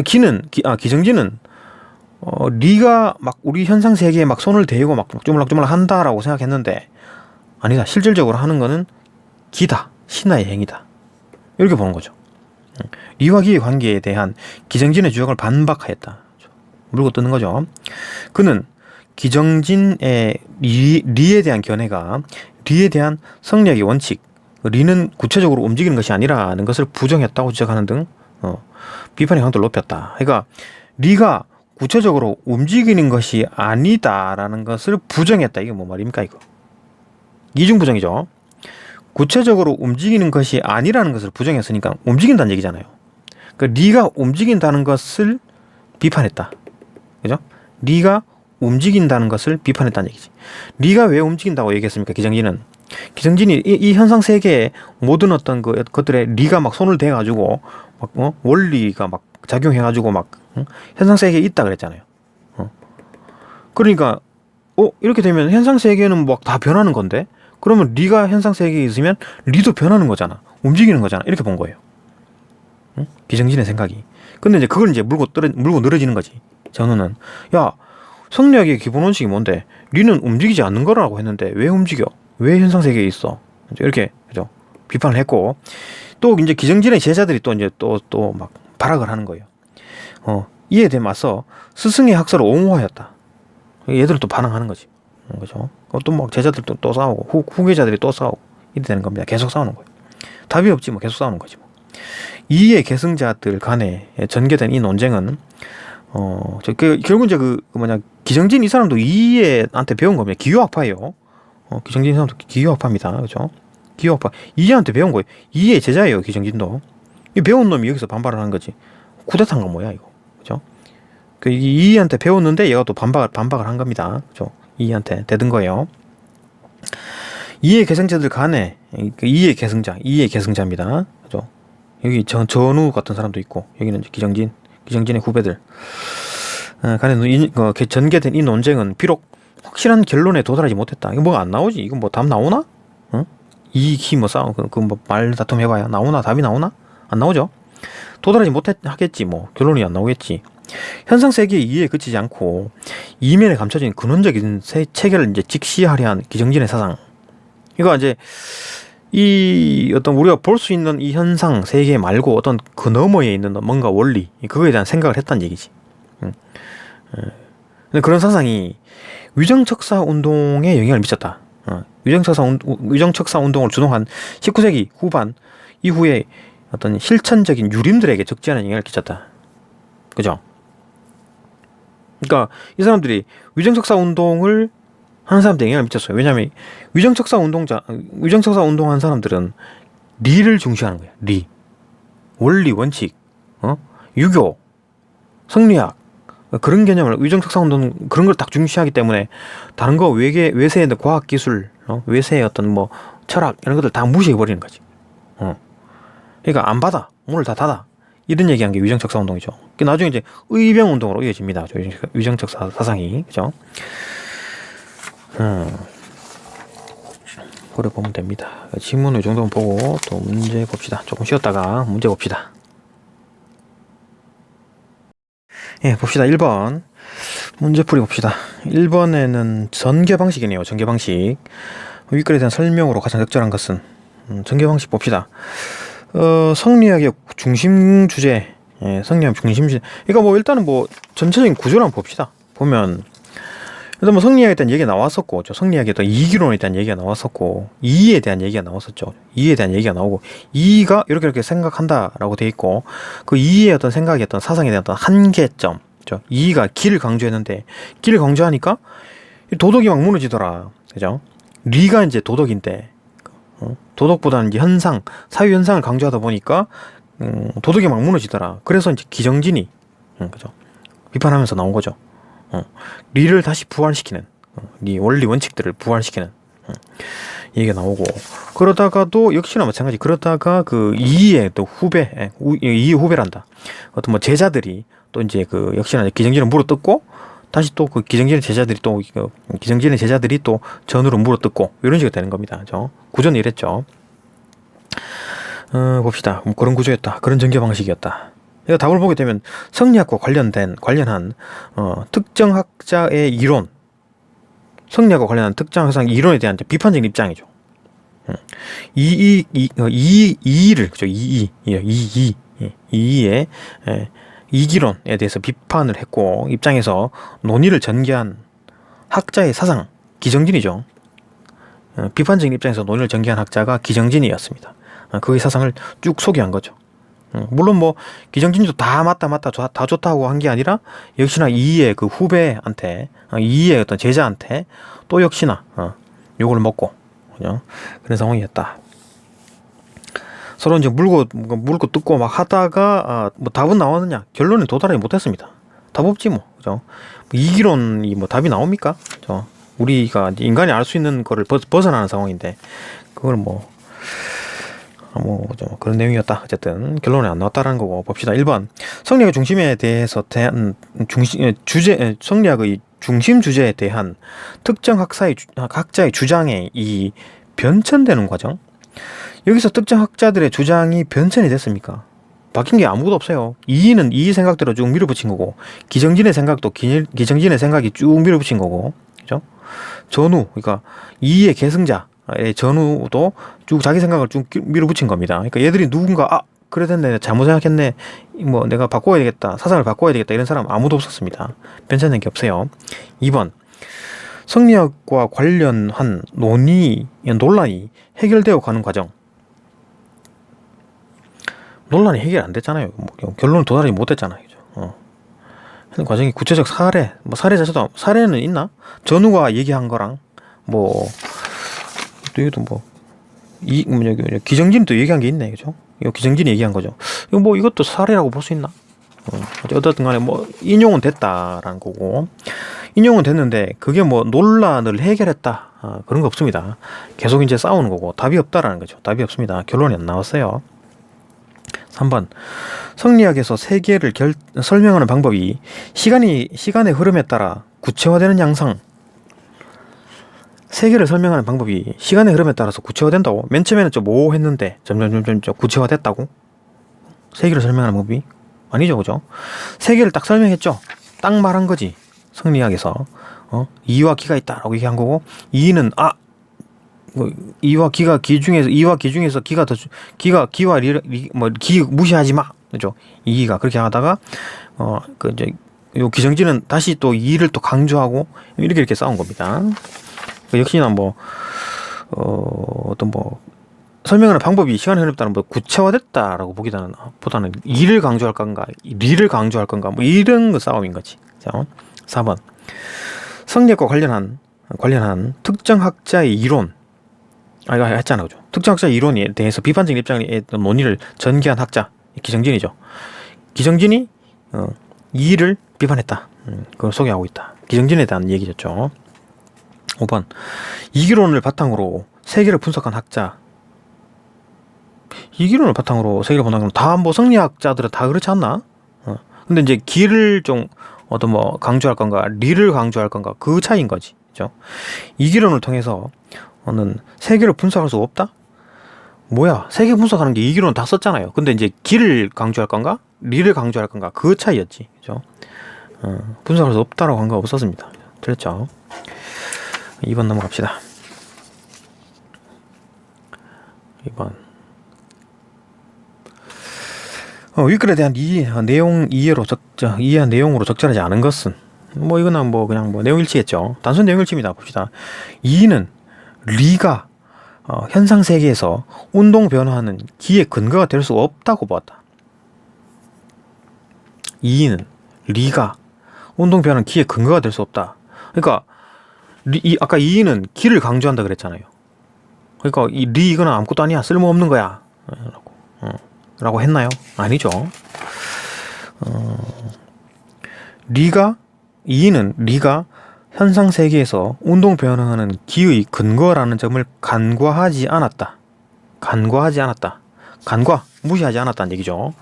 기정진은 리가 막 우리 현상 세계에 막 손을 대고 막 쪼물락쪼물락 한다라고 생각했는데 아니다. 실질적으로 하는 거는 기다. 신하의 행위다. 이렇게 보는 거죠. 리와 기의 관계에 대한 기정진의 주장을 반박하였다. 물고 뜯는 거죠. 그는 기정진의 리에 대한 견해가 리에 대한 성리학의 원칙, 리는 구체적으로 움직이는 것이 아니라는 것을 부정했다고 지적하는 등 비판의 강도를 높였다. 그러니까 리가 구체적으로 움직이는 것이 아니다라는 것을 부정했다. 이게 뭐 말입니까 이거? 이중부정이죠. 구체적으로 움직이는 것이 아니라는 것을 부정했으니까 움직인다는 얘기잖아요. 그러니까 리가 움직인다는 것을 비판했다. 그죠? 리가 움직인다는 것을 비판했다는 얘기지. 리가 왜 움직인다고 얘기했습니까? 기정진이 이 현상 세계에 모든 어떤 것들에 리가 막 손을 대가지고 막 원리가 막 작용해가지고 막 현상 세계에 있다 그랬잖아요. 그러니까 이렇게 되면 현상 세계는 막 다 변하는 건데, 그러면 리가 현상 세계에 있으면 리도 변하는 거잖아. 움직이는 거잖아. 이렇게 본 거예요. 기정진의 생각이. 근데 이제 그걸 이제 물고 늘어지는 거지. 전우는 야, 성리학의 기본 원칙이 뭔데? 리는 움직이지 않는 거라고 했는데 왜 움직여? 왜 현상 세계에 있어? 이렇게 그죠? 비판을 했고, 또 이제 기정진의 제자들이 또 이제 또 막 발악을 하는 거예요. 이에 대해서 스승의 학설을 옹호하였다. 얘들은 또 반항하는 거지. 그죠? 또 막 제자들도 또 싸우고 후계자들이 또 싸우고 이렇게 되는 겁니다. 계속 싸우는 거예요. 답이 없지 뭐 계속 싸우는 거지 뭐. 이의 계승자들 간에 전개된 이 논쟁은 결국 이제 기정진 이 사람도 이해한테 배운 겁니다. 기교학파예요. 기정진 이 사람도 기교학파입니다. 그죠? 기교학파. 이해한테 배운 거예요. 이해 제자예요. 기정진도. 이 배운 놈이 여기서 반발을 한 거지. 쿠데타인가 뭐야 이거. 그죠? 이해한테 배웠는데 얘가 또 반박을 한 겁니다. 그죠? 이해한테 대든 거예요. 이해 계승자들 간에 이해 계승자입니다. 그죠? 여기 전우 같은 사람도 있고, 여기는 이제 기정진의 후배들 간에 전개된 이 논쟁은 비록 확실한 결론에 도달하지 못했다. 이거 뭐가 안 나오지? 이거 뭐 답 나오나? 이기 뭐 싸움 뭐 말다툼 해봐야 나오나? 답이 나오나? 안 나오죠. 도달하지 못하겠지. 뭐 결론이 안 나오겠지. 현상 세계의 이해에 그치지 않고 이면에 감춰진 근원적인 체계를 이제 직시하려 한 기정진의 사상. 이거 이제 이 어떤 우리가 볼 수 있는 이 현상 세계 말고 어떤 그 너머에 있는 뭔가 원리, 그거에 대한 생각을 했다는 얘기지. 근데 그런 사상이 위정척사 운동에 영향을 미쳤다. 위정척사 운동을 주동한 19세기 후반 이후에 어떤 실천적인 유림들에게 적지 않은 영향을 끼쳤다. 그죠? 그러니까 이 사람들이 위정척사 운동을 하는 사람들에게 영향을 미쳤어요. 왜냐하면 위정척사 운동한 사람들은 리를 중시하는 거야. 리, 원리, 원칙, 유교, 성리학, 그런 개념을 위정특사운동 그런 걸 딱 중시하기 때문에 다른 거 외세의 과학기술, 외세의 어떤 뭐 철학 이런 것들 다 무시해 버리는 거지. 그러니까 안 받아, 문을 다 닫아, 이런 얘기한 게 위정특사운동이죠. 나중에 이제 의병운동으로 이어집니다. 위정특사 사상이, 그죠? 그래 보면 됩니다. 지문을 이 정도만 보고 또 문제 봅시다. 조금 쉬었다가 문제 봅시다. 예, 봅시다. 1번 문제풀이 봅시다. 1번에는 전개 방식이네요. 전개 방식. 윗글에 대한 설명으로 가장 적절한 것은 전개 방식 봅시다. 성리학의 중심 주제, 성리학 중심 주제. 그러니까 뭐 일단은 뭐 전체적인 구조를 한번 봅시다. 보면 일단 뭐 성리학에 대한 얘기가 나왔었고, 성리학에 대한 이기론에 대한 얘기가 나왔었고, 이의에 대한 얘기가 나왔었죠. 이의에 대한 얘기가 나오고, 이의가 이렇게 생각한다라고 돼 있고, 그 이의의 어떤 생각의 어떤 사상에 대한 어떤 한계점, 이의가 기를 강조했는데, 기를 강조하니까 도덕이 막 무너지더라, 그죠? 리가 이제 도덕인데, 도덕보다는 이제 현상, 사유 현상을 강조하다 보니까 도덕이 막 무너지더라. 그래서 이제 기정진이, 그죠? 비판하면서 나온 거죠. 리를 다시 부활시키는, 리 원리 원칙들을 부활시키는 얘기가 나오고, 그러다가도 역시나 마찬가지. 그러다가 그 이의 또 후배, 이의 후배란다. 어떤 뭐 제자들이 또 이제 그 역시나 기정진을 물어뜯고, 다시 또 그 기정진의 제자들이 또 전으로 물어뜯고, 이런 식으로 되는 겁니다. 그죠? 구조는 이랬죠. 봅시다. 그런 구조였다. 그런 전개 방식이었다. 이거 답을 보게 되면 성리학과 관련한 특정 학자의 이론, 성리학과 관련한 특정 학자의 이론에 대한 비판적인 입장이죠. 이의를, 그죠? 이의의 이기론에 대해서 비판을 했고, 입장에서 논의를 전개한 학자의 사상, 기정진이죠. 비판적인 입장에서 논의를 전개한 학자가 기정진이었습니다. 그의 사상을 쭉 소개한 거죠. 물론 뭐 기정진도 다 맞다 다 좋다고 한 게 아니라, 역시나 이의 그 후배한테, 이의 어떤 제자한테 또 역시나 요걸 먹고, 그죠? 그런 상황이었다. 서로 이제 물고 뜯고 막 하다가 뭐 답은 나왔느냐, 결론에 도달하지 못했습니다. 답 없지 뭐, 그죠? 이기론이 뭐 답이 나옵니까? 그죠? 우리가 인간이 알 수 있는 거를 벗어나는 상황인데, 그걸 그런 내용이었다. 어쨌든 결론이 안 나왔다라는 거고, 봅시다. 1번 성리학의 중심에 대해서 성리학의 중심 주제에 대한 특정 학자의 주장에 이 변천되는 과정. 여기서 특정 학자들의 주장이 변천이 됐습니까? 바뀐 게 아무것도 없어요. 이의는 이의 생각대로 쭉 밀어붙인 거고, 기정진의 생각도 기정진의 생각이 쭉 밀어붙인 거고, 그죠? 전후, 그러니까 이의의 계승자의 전후도 쭉 자기 생각을 쭉 밀어붙인 겁니다. 그러니까 얘들이 누군가 그래 됐네, 잘못 생각했네, 뭐 내가 바꿔야 되겠다, 사상을 바꿔야 되겠다, 이런 사람 아무도 없었습니다. 변천된 게 없어요. 2번 성리학과 관련한 논란이 해결되어 가는 과정. 논란이 해결 안 됐잖아요. 뭐 결론을 도달하지 못했잖아요. 그죠? 하는 과정이 구체적 사례, 뭐 사례 자체도, 사례는 있나? 전우가 얘기한 거랑 뭐 또 이것도 기정진도 얘기한 게 있네, 그죠? 이거 기정진이 얘기한 거죠. 이거 뭐 이것도 사례라고 볼 수 있나? 어쨌든 간에 뭐 인용은 됐다라는 거고, 인용은 됐는데 그게 뭐 논란을 해결했다, 그런 거 없습니다. 계속 이제 싸우는 거고, 답이 없다라는 거죠. 답이 없습니다. 결론이 안 나왔어요. 3번 성리학에서 세계를 설명하는 방법이 시간의 흐름에 따라 구체화되는 양상. 세계를 설명하는 방법이 시간의 흐름에 따라서 구체화된다고? 맨 처음에는 좀 모호했는데 점점 구체화됐다고? 세계를 설명하는 방법이? 아니죠, 그죠? 세계를 딱 설명했죠. 딱 말한 거지. 성리학에서 이와 기가 있다라고 얘기한 거고, 이는 이와 기가 기 중에서 기와 기 무시하지 마, 그죠? 이가 그렇게 하다가 이제 요 기정진은 다시 또 이를 또 강조하고, 이렇게 싸운 겁니다. 역시나 설명하는 방법이 시간의 흐름에 따라 구체화됐다라고 보다는 이를 강조할 건가, 리를 강조할 건가, 뭐 이런 거 싸움인 거지. 자, 4번 성리학과 관련한 특정 학자의 이론. 이거 했잖아, 그죠? 특정 학자의 이론에 대해서 비판적인 입장의 논의를 전개한 학자, 기정진이죠. 기정진이 이를 비판했다. 그걸 소개하고 있다. 기정진에 대한 얘기였죠. 5번 이기론을 바탕으로 세계를 분석한 학자. 이기론을 바탕으로 세계를 분석한 다 뭐 성리학자들은 다 그렇지 않나? 근데 이제 기를 좀 어떤 뭐 강조할 건가, 리를 강조할 건가 그 차이인 거지. 그죠? 이기론을 통해서 는 세계를 분석할 수 없다? 뭐야? 세계 분석하는 게 이기론 다 썼잖아요. 근데 이제 기를 강조할 건가, 리를 강조할 건가 그 차이였지. 그죠? 분석할 수 없다라고 한 거 없었습니다. 틀렸죠? 2번 넘어갑시다. 2번 윗글에 대한 내용 이해한 내용으로 적절하지 않은 것은 뭐 이거는 뭐 그냥 뭐 내용 일치겠죠. 단순 내용 일치입니다. 봅시다. 이는 리가 현상 세계에서 운동 변화하는 기의 근거가 될 수 없다고 보았다. 이는 리가 운동 변화하는 기의 근거가 될 수 없다. 그러니까 아까 이는 기를 강조한다 그랬잖아요. 그러니까 이 리 이거는 아무것도 아니야, 쓸모없는 거야 라고 했나요? 아니죠. 이는 리가 현상 세계에서 운동 변화하는 기의 근거라는 점을 간과하지 않았다. 무시하지 않았다는 얘기죠.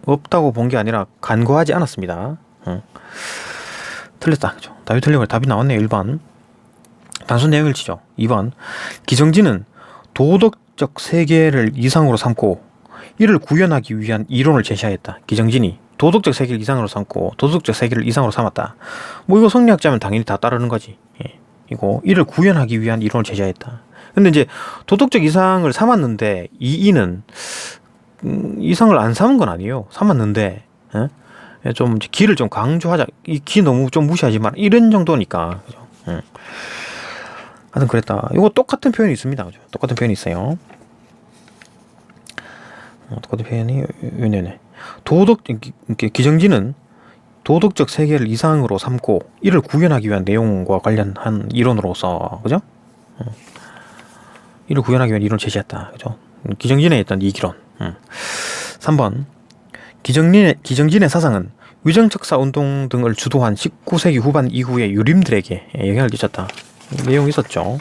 없다고 본 게 아니라 간과하지 않았습니다. 틀렸다. 그죠? 답이 틀리고 답이 나왔네요. 1번 단순 내용 일치죠. 2번 기정진은 도덕적 세계를 이상으로 삼고 이를 구현하기 위한 이론을 제시하였다. 기정진이 도덕적 세계를 이상으로 삼고 도덕적 세계를 이상으로 삼았다. 뭐 이거 성리학자면 당연히 다 따르는 거지. 이거 이를 구현하기 위한 이론을 제시하였다. 근데 이제 도덕적 이상을 삼았는데 이는 이상을 안 삼은 건 아니에요. 삼았는데 좀 기를 좀 강조하자. 이 기 너무 좀 무시하지만 이런 정도니까. 그죠? 하여튼 그랬다. 이거 똑같은 표현이 있습니다. 그죠? 똑같은 표현이 있어요. 똑같은 표현이 왜냐네. 기정진은 도덕적 세계를 이상으로 삼고 이를 구현하기 위한 내용과 관련한 이론으로서, 그죠? 이를 구현하기 위한 이론을 제시했다. 그죠? 기정진의 있던 이기론. 3번 기정진의 사상은 위정척사 운동 등을 주도한 19세기 후반 이후의 유림들에게 영향을 끼쳤다. 내용이 있었죠.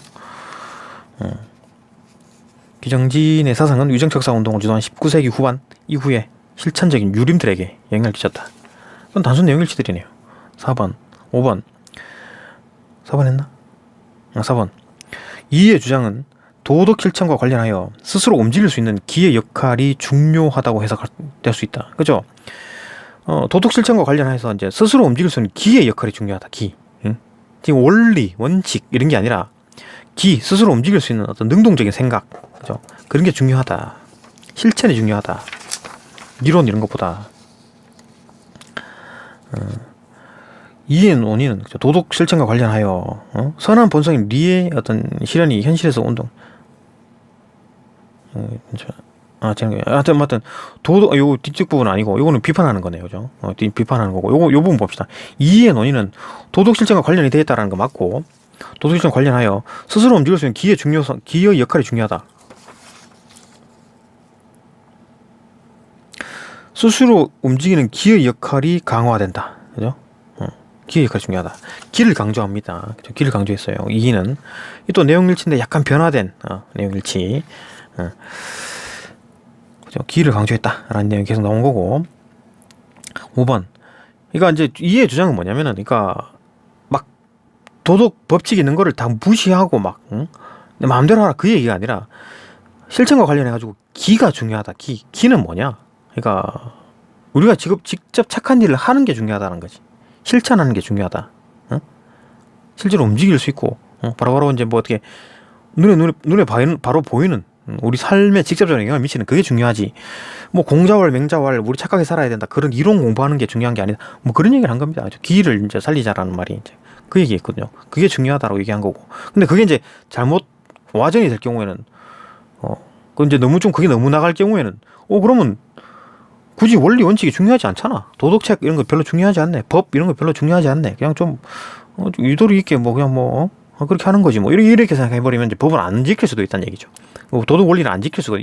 기정진의 사상은 위정척사 운동을 주도한 19세기 후반 이후의 실천적인 유림들에게 영향을 끼쳤다. 이건 단순 내용 일치들이네요. 4번 5번 4번 했나? 4번 이의 주장은 도덕 실천과 관련하여 스스로 움직일 수 있는 기의 역할이 중요하다고 해석될 수 있다. 그죠? 도덕 실천과 관련해서 이제 스스로 움직일 수 있는 기의 역할이 중요하다. 기. 응? 지금 원리, 원칙 이런 게 아니라 기 스스로 움직일 수 있는 어떤 능동적인 생각, 그죠? 그런 게 중요하다. 실천이 중요하다. 이론 이런 것보다. 이의 논의는 도덕 실천과 관련하여 선한 본성인 리의 어떤 실현이 현실에서 운동. 하여튼 도덕 요 뒤쪽 부분은 아니고 요거는 비판하는 거네요, 그죠? 비판하는 거고 요 부분 봅시다. 이의 논의는 도덕 실천과 관련이 되어 있다라는 거 맞고 도덕 실천 관련하여 스스로 움직일 수 있는 기의 역할이 중요하다. 스스로 움직이는 기의 역할이 강화된다, 그죠? 기의 역할이 중요하다. 기를 강조합니다. 그죠? 기를 강조했어요. 이는 또 내용 일치인데 약간 변화된 내용 일치. 그죠? 기를 강조했다라는 내용이 계속 나온 거고. 5번. 그러니까 이제 이의 주장은 뭐냐면은, 그러니까 막 도덕 법칙 있는 거를 다 무시하고 막 내 마음대로 하라 그 얘기가 아니라 실천과 관련해 가지고 기가 중요하다. 기는 뭐냐? 그러니까 우리가 직접 착한 일을 하는 게 중요하다는 거지. 실천하는 게 중요하다. 실제로 움직일 수 있고 바로바로 이제 뭐 어떻게 눈에 바로 보이는 우리 삶에 직접적인 영향을 미치는 그게 중요하지. 뭐 공자왈 맹자왈 우리 착하게 살아야 된다 그런 이론 공부하는 게 중요한 게 아니다. 뭐 그런 얘기를 한 겁니다. 기를 이제 살리자라는 말이 이제 그 얘기했거든요. 그게 중요하다고 얘기한 거고. 근데 그게 이제 잘못 와전이 될 경우에는 그 이제 그게 너무 나갈 경우에는 그러면 굳이 원리 원칙이 중요하지 않잖아. 도덕책 이런 거 별로 중요하지 않네. 법 이런 거 별로 중요하지 않네. 그냥 좀 유도리 있게 뭐 그냥 뭐 그렇게 하는 거지 뭐 이렇게 생각해버리면 이제 법을 안 지킬 수도 있다는 얘기죠. 도덕 원리를 안 지킬 수가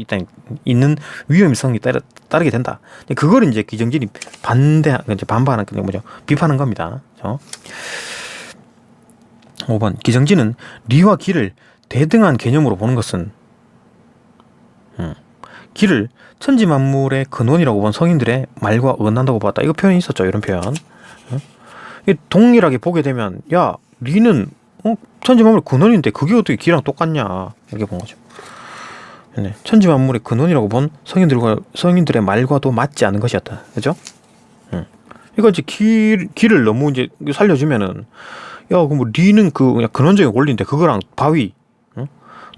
있는 위험성이 따르게 된다. 그걸 이제 기정진이 반발하는 게 뭐죠? 비판하는 겁니다. 그렇죠? 5번 기정진은 리와 기를 대등한 개념으로 보는 것은 기를 천지만물의 근원이라고 본 성인들의 말과 어긋난다고 봤다. 이거 표현이 있었죠. 이런 표현. 동일하게 보게 되면 야 리는 천지만물의 근원인데 그게 어떻게 기랑 똑같냐 이렇게 본 거죠. 네. 천지만물의 근원이라고 본 성인들의 말과도 맞지 않은 것이었다. 그죠? 이거 이제 기를 너무 이제 살려주면은 야, 그럼 뭐 리는 그냥 근원적인 원리인데 그거랑 바위,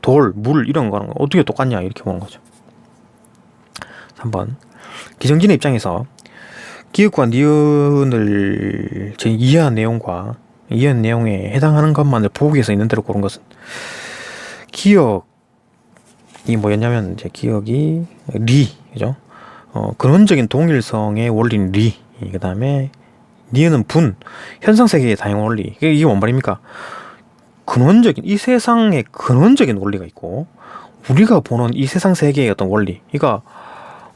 돌, 물 이런 거랑 어떻게 똑같냐 이렇게 보는 거죠. 3번 기정진의 입장에서 기역과 니은을 이해한 내용에 해당하는 것만을 보기에서 있는 대로 고른 것은 기역이 뭐였냐면 이제 기역이 리, 그죠? 근원적인 동일성의 원리는 리, 그 다음에 니은은 분, 현상세계의 다양한 원리. 이게 뭔 말입니까? 이 세상의 근원적인 원리가 있고 우리가 보는 이 세상 세계의 어떤 원리. 그러니까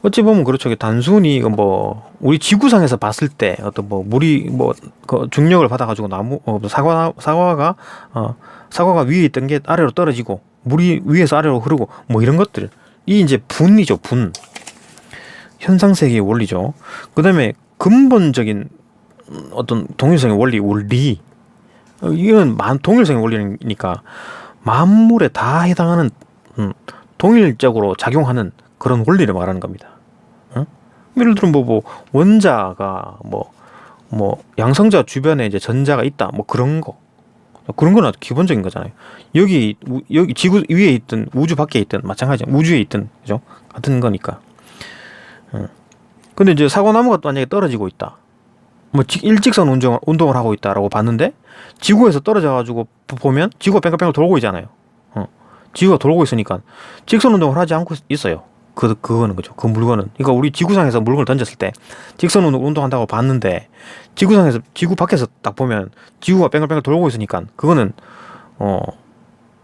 어찌 보면 그렇죠. 단순히 뭐 우리 지구상에서 봤을 때 어떤 뭐 물이 그 중력을 받아가지고 사과가 위에 있던 게 아래로 떨어지고 물이 위에서 아래로 흐르고 뭐 이런 것들. 이 이제 분이죠. 분. 현상 세계의 원리죠. 그다음에 근본적인 어떤 동일성의 원리, 이건 동일성의 원리니까 만물에 다 해당하는 동일적으로 작용하는 그런 원리를 말하는 겁니다. 예를 들면 뭐 원자가 뭐 양성자 주변에 이제 전자가 있다, 뭐 그런 건 아주 기본적인 거잖아요. 여기 지구 위에 있든 우주 밖에 있든 마찬가지죠. 우주에 있든 그죠? 같은 거니까. 근데 이제 사과나무가 또 만약에 떨어지고 있다. 뭐 일직선 운동을 하고 있다라고 봤는데 지구에서 떨어져가지고 보면 지구가 뺑글뺑글 돌고 있잖아요. 지구가 돌고 있으니까 직선 운동을 하지 않고 있어요. 그거는 그죠. 그 물건은. 그러니까 우리 지구상에서 물건을 던졌을 때 직선 운동한다고 봤는데 지구 밖에서 딱 보면 지구가 뺑글뺑글 돌고 있으니까 그거는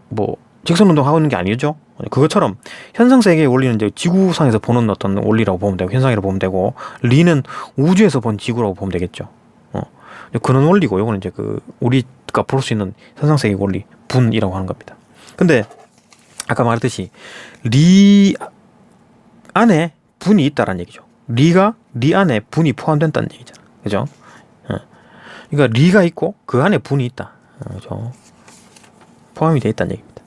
뭐 직선 운동하고 있는 게 아니죠. 그것처럼 현상 세계의 원리는 이제 지구상에서 보는 어떤 원리라고 보면 되고 현상이라고 보면 되고 리는 우주에서 본 지구라고 보면 되겠죠. 그런 원리고 요거는 이제 우리가 볼 수 있는 현상 세계의 원리 분이라고 하는 겁니다. 근데 아까 말했듯이 리 안에 분이 있다라는 얘기죠. 리 안에 분이 포함된다는 얘기잖아. 그죠? 그러니까 리가 있고 그 안에 분이 있다. 그죠? 포함이 되어 있다는 얘기입니다.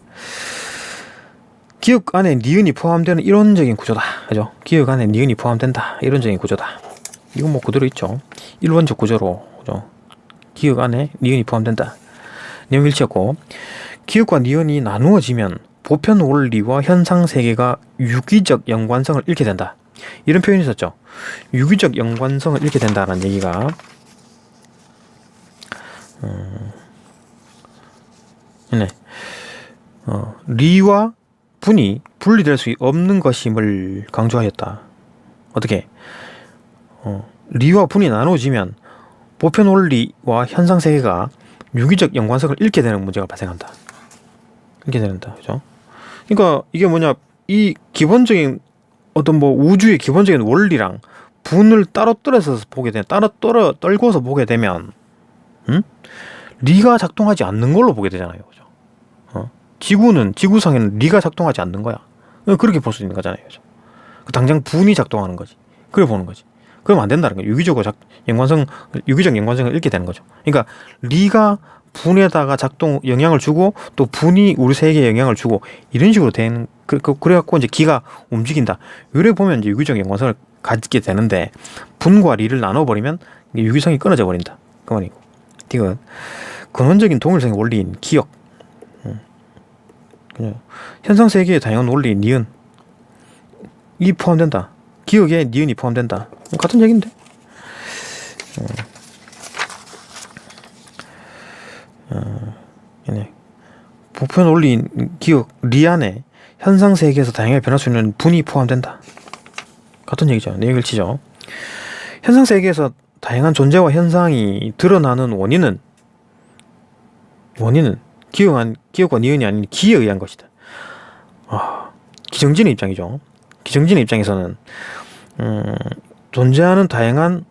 기역 안에 니은이 포함되는 이론적인 구조다. 그죠? 기역 안에 니은이 포함된다. 이론적인 구조다. 이건 뭐 그대로 있죠. 일원적 구조로, 그죠? 기역 안에 니은이 포함된다. 내용 일치였고, 기역과 니은이 나누어지면 보편 원리와 현상 세계가 유기적 연관성을 잃게 된다. 이런 표현이 있었죠. 유기적 연관성을 잃게 된다라는 얘기가 네. 리와 분이 분리될 수 없는 것임을 강조하였다. 어떻게? 리와 분이 나누어지면 보편 원리와 현상 세계가 유기적 연관성을 잃게 되는 문제가 발생한다. 잃게 된다. 그죠? 그러니까 이게 뭐냐? 이 기본적인 어떤 뭐 우주의 기본적인 원리랑 분을 따로 떨궈서 보게 되면 리가 작동하지 않는 걸로 보게 되잖아요. 그죠? 지구상에는 리가 작동하지 않는 거야. 그렇게 볼 수 있는 거잖아요. 그죠? 당장 분이 작동하는 거지. 그걸 보는 거지. 그러면 안 된다는 거예요. 유기적 연관성을 잃게 되는 거죠. 그러니까 리가 분에다가 영향을 주고 또 분이 우리 세계에 영향을 주고 이런 식으로 되는 그래갖고 이제 기가 움직인다. 요래 보면 이제 유기적 연관성을 갖게 되는데 분과 리를 나눠버리면 유기성이 끊어져 버린다. 그 말이고. 이건 근원적인 동일성의 원리인 기역. 그냥 현상 세계의 다양한 원리인 니은 이 포함된다. 기역에 니은이 포함된다. 같은 얘기인데. 보편 원리인 기역 리 안에 현상 세계에서 다양하게 변할 수 있는 분이 포함된다. 같은 얘기죠. 내용 일치죠. 현상 세계에서 다양한 존재와 현상이 드러나는 원인은 기억과 니은이 아닌 기에 의한 것이다. 기정진의 입장이죠. 기정진의 입장에서는 존재하는 다양한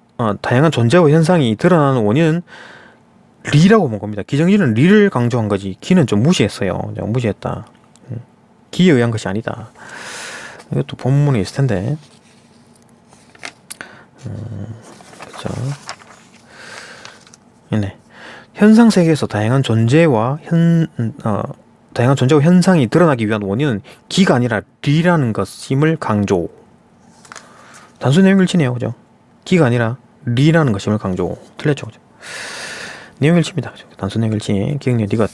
존재와 현상이 드러나는 원인은 리라고 본 겁니다. 기정진은 리를 강조한 거지 기는 좀 무시했어요. 무시했다. 기에 의한 것이 아니다. 이것도 본문에 있을 텐데. 그렇죠. 네. 현상 세계에서 다양한 존재와 현상이 드러나기 위한 원인은 기가 아니라 리라는 것임을 강조. 단순 내용 일치네요, 그죠? 기가 아니라 리라는 것임을 강조. 틀렸죠, 그죠? 내용 일치입니다, 그죠? 단순 내용 일치. 기억력 니것.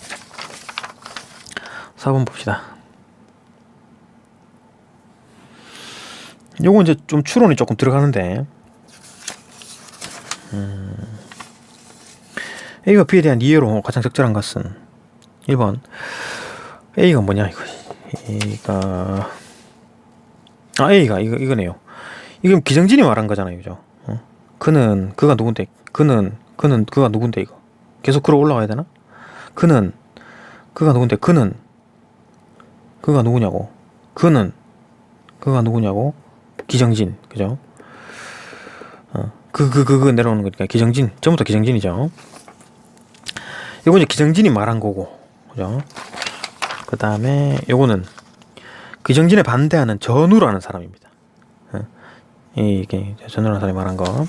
4번 봅시다. 요거 이제 좀 추론이 조금 들어가는데, A가 B에 대한 이해로 가장 적절한 것은 1번 A가 뭐냐 이거. A가 이거네요. 이건 기정진이 말한 거잖아요, 그죠? 그가 누군데? 그가 누군데 이거? 계속 끌어 올라가야 되나? 그가 누군데? 그가 누구냐고? 그가 누구냐고? 기정진, 그죠? 내려오는 거니까 기정진, 전부터 기정진이죠. 이거 이제 기정진이 말한 거고, 그죠? 그 다음에 요거는 기정진에 반대하는 전우라는 사람입니다. 이게 전우라는 사람이 말한 거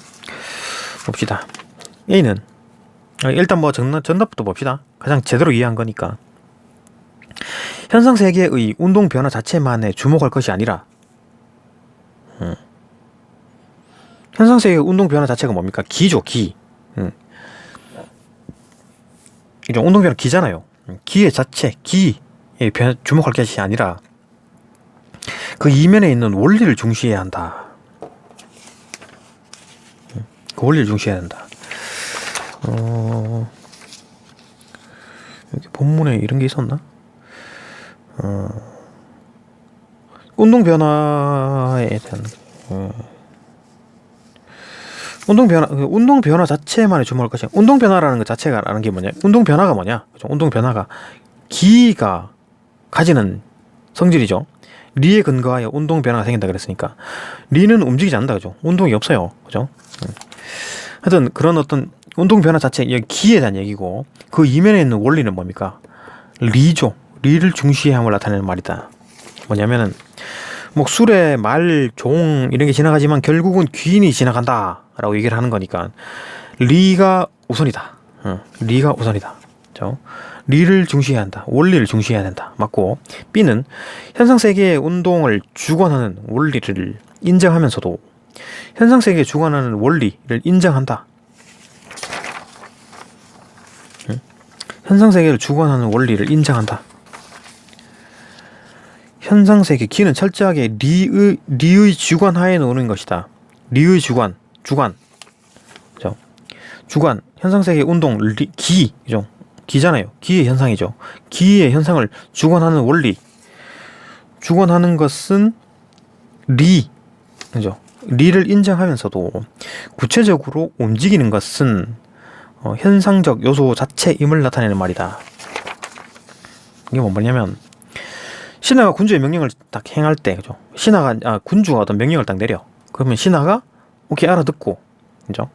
봅시다. A는 일단 뭐 전답부터 봅시다. 가장 제대로 이해한 거니까. 현상 세계의 운동 변화 자체만에 주목할 것이 아니라, 현상 세계의 운동 변화 자체가 뭡니까? 기죠, 기. 이제 운동 변화 기잖아요. 기의 자체, 기에 주목할 것이 아니라 그 이면에 있는 원리를 중시해야 한다. 그 원리를 중시해야 된다. 여기 본문에 이런 게 있었나? 운동 변화에 대한 운동 변화 자체만에 주목할 것이야. 운동 변화라는 것 자체가 라는 게 뭐냐? 운동 변화가 뭐냐? 그죠? 운동 변화가 기가 가지는 성질이죠. 리에 근거하여 운동 변화가 생긴다 그랬으니까 리는 움직이지 않는다, 그죠? 운동이 없어요, 그죠? 하여튼 그런 어떤 운동 변화 자체, 기에 대한 얘기고, 그 이면에 있는 원리는 뭡니까? 리죠. 리를 중시함을 나타내는 말이다. 뭐냐면은 뭐 술에 말, 종 이런 게 지나가지만 결국은 귀인이 지나간다 라고 얘기를 하는 거니까 리가 우선이다. 리가 우선이다. 그렇죠? 리를 중시해야 한다. 원리를 중시해야 된다. 맞고, B는 현상세계의 운동을 주관하는 원리를 인정하면서도 현상세계에 주관하는 원리를 인정한다. 현상세계를 주관하는 원리를 인정한다. 현상세계, 기는 철저하게 리의 주관 하에 노는 것이다. 리의 주관. 그죠? 주관, 현상세계 운동, 기, 그죠? 기잖아요. 기의 현상이죠. 기의 현상을 주관하는 원리. 주관하는 것은 리, 그죠? 리를 인정하면서도 구체적으로 움직이는 것은 현상적 요소 자체임을 나타내는 말이다. 이게 뭐냐면, 신하가 군주의 명령을 딱 행할 때, 그죠? 군주가 어떤 명령을 딱 내려. 그러면 신하가 오케이 알아듣고, 그죠?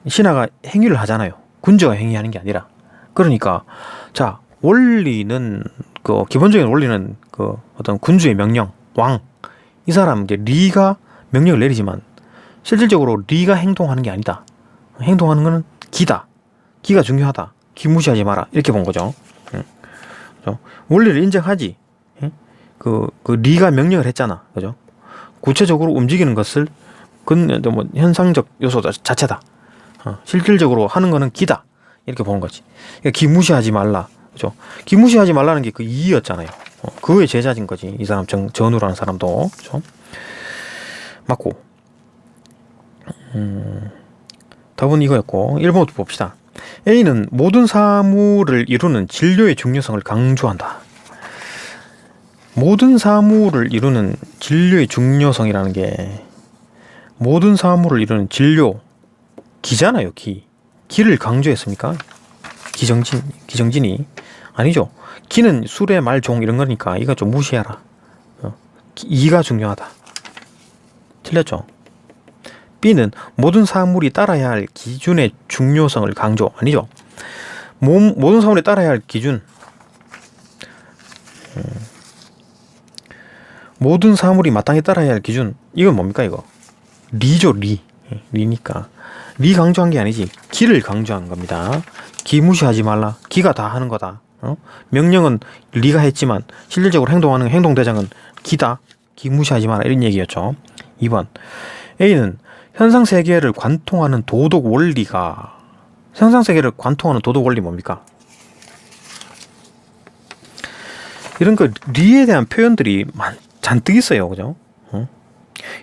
신하가 행위를 하잖아요. 군주가 행위하는 게 아니라. 그러니까 자, 원리는 기본적인 원리는 어떤 군주의 명령, 왕, 이 사람 이제 리가 명령을 내리지만 실질적으로 리가 행동하는 게 아니다. 행동하는 거는 기다. 기가 중요하다. 기 무시하지 마라. 이렇게 본 거죠. 그죠? 원리를 인정하지. 리가 명령을 했잖아. 그죠? 구체적으로 움직이는 것을 뭐 현상적 요소 자체다. 실질적으로 하는 거는 기다. 이렇게 보는 거지. 그러니까 기 무시하지 말라. 그죠? 기 무시하지 말라는 게 그 이였잖아요. 그거의 제자진 거지. 이 사람 전우라는 사람도. 그죠? 맞고. 답은 이거였고, 1번부터 봅시다. A는 모든 사물을 이루는 진료의 중요성을 강조한다. 모든 사물을 이루는 진료의 중요성이라는 게, 모든 사물을 이루는 진료, 기잖아요, 기. 기를 강조했습니까? 기정진이 아니죠. 기는 술의 말, 종 이런 거니까 이거 좀 무시해라. 이가 중요하다. 틀렸죠. B는 모든 사물이 따라야 할 기준의 중요성을 강조. 아니죠. 모든 사물이 따라야 할 기준. 모든 사물이 마땅히 따라야 할 기준. 이건 뭡니까 이거? 리죠. 리니까. 리 강조한 게 아니지. 기를 강조한 겁니다. 기 무시하지 말라. 기가 다 하는 거다. 명령은 리가 했지만 실질적으로 행동하는 행동대장은 기다. 기 무시하지 마라. 이런 얘기였죠. 2번. A는 현상세계를 관통하는 도덕 원리가. 현상세계를 관통하는 도덕 원리 뭡니까? 이런 거 리에 대한 표현들이 잔뜩 있어요. 그죠?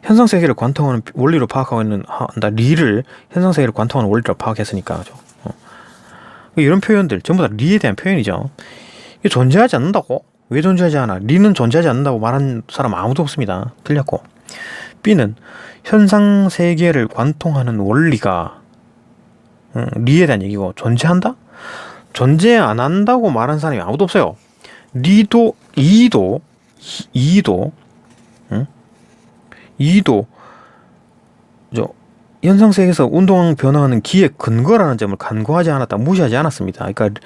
현상세계를 관통하는 원리로 파악하고 있는 리를 현상세계를 관통하는 원리로 파악했으니까. 그죠? 이런 표현들 전부 다 리에 대한 표현이죠. 이게 존재하지 않는다고? 왜 존재하지 않아? 리는 존재하지 않는다고 말한 사람 아무도 없습니다. 틀렸고. B는 현상세계를 관통하는 원리가 리에 대한 얘기고, 존재한다? 존재 안 한다고 말한 사람이 아무도 없어요. 이도 현상세계에서 운동 변화하는 기의 근거라는 점을 간과하지 않았다, 무시하지 않았습니다. 그러니까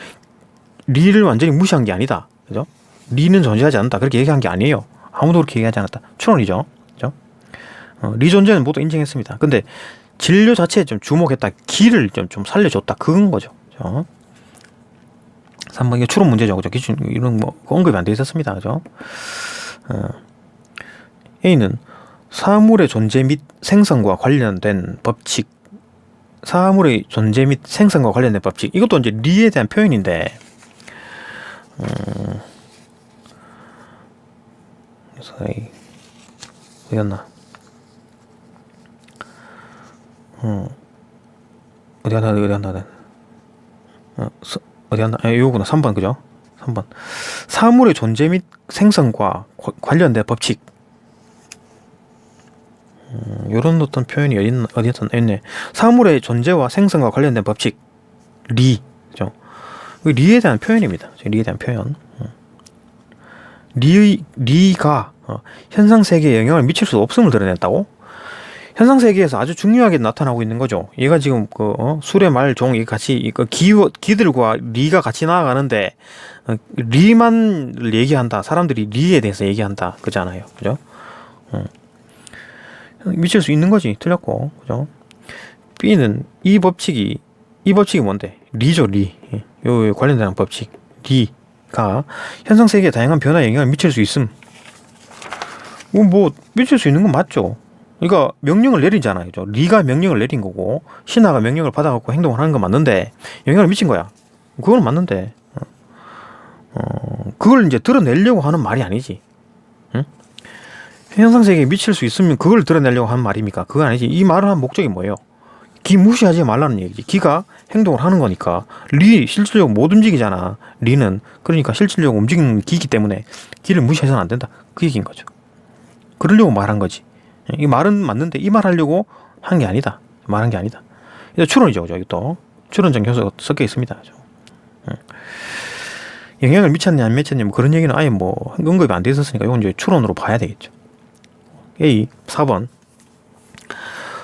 리를 완전히 무시한 게 아니다. 그죠? 리는 존재하지 않는다, 그렇게 얘기한 게 아니에요. 아무도 그렇게 얘기하지 않았다. 추론이죠. 그죠? 리 존재는 모두 인정했습니다. 근데 진료 자체에 좀 주목했다, 기를 좀 살려줬다, 그건 거죠. 그죠? 3번 이게 추론 문제죠. 그죠? 기준 이런 뭐 언급이 안 돼 있었습니다. 그죠? A는 사물의 존재 및 생성과 관련된 법칙. 사물의 존재 및 생성과 관련된 법칙. 이것도 이제 리에 대한 표현인데, 어디였나? 어디였나? 이거구나. 3번, 그죠? 3번. 사물의 존재 및 생성과 관련된 법칙. 요런 어떤 표현이 어디였네. 사물의 존재와 생성과 관련된 법칙. 리. 그죠? 리에 대한 표현입니다. 리에 대한 표현. 리가 현상세계에 영향을 미칠 수 없음을 드러냈다고? 현상세계에서 아주 중요하게 나타나고 있는 거죠. 얘가 지금 술의 말, 종, 같이 기들과 리가 같이 나아가는데 리만 얘기한다. 사람들이 리에 대해서 얘기한다. 그잖아요. 그죠? 미칠 수 있는 거지. 틀렸고. 그죠? B는 이 법칙이 뭔데? 리죠. 리. 요 관련된 법칙. 리가 현상세계에 다양한 변화에 영향을 미칠 수 있음. 뭐 미칠 수 있는 건 맞죠. 그러니까 명령을 내리잖아요. 그죠? 리가 명령을 내린 거고 신하가 명령을 받아갖고 행동을 하는 건 맞는데 영향을 미친 거야. 그건 맞는데 그걸 이제 드러내려고 하는 말이 아니지. 응? 현상세계에 미칠 수 있으면 그걸 드러내려고 하는 말입니까? 그건 아니지. 이 말을 한 목적이 뭐예요? 기 무시하지 말라는 얘기지. 기가 행동을 하는 거니까. 리 실질적으로 못 움직이잖아. 리는. 그러니까 실질적으로 움직이는 기이기 때문에 기를 무시해서는 안 된다. 그 얘기인 거죠. 그러려고 말한 거지. 이 말은 맞는데 이 말 하려고 한 게 아니다. 말한 게 아니다. 추론이죠. 여기 또 추론적 요소가 섞여 있습니다. 영향을 미쳤냐 안 미쳤냐 뭐 그런 얘기는 아예 뭐 언급이 안 돼 있었으니까 이건 이제 추론으로 봐야 되겠죠. A 4번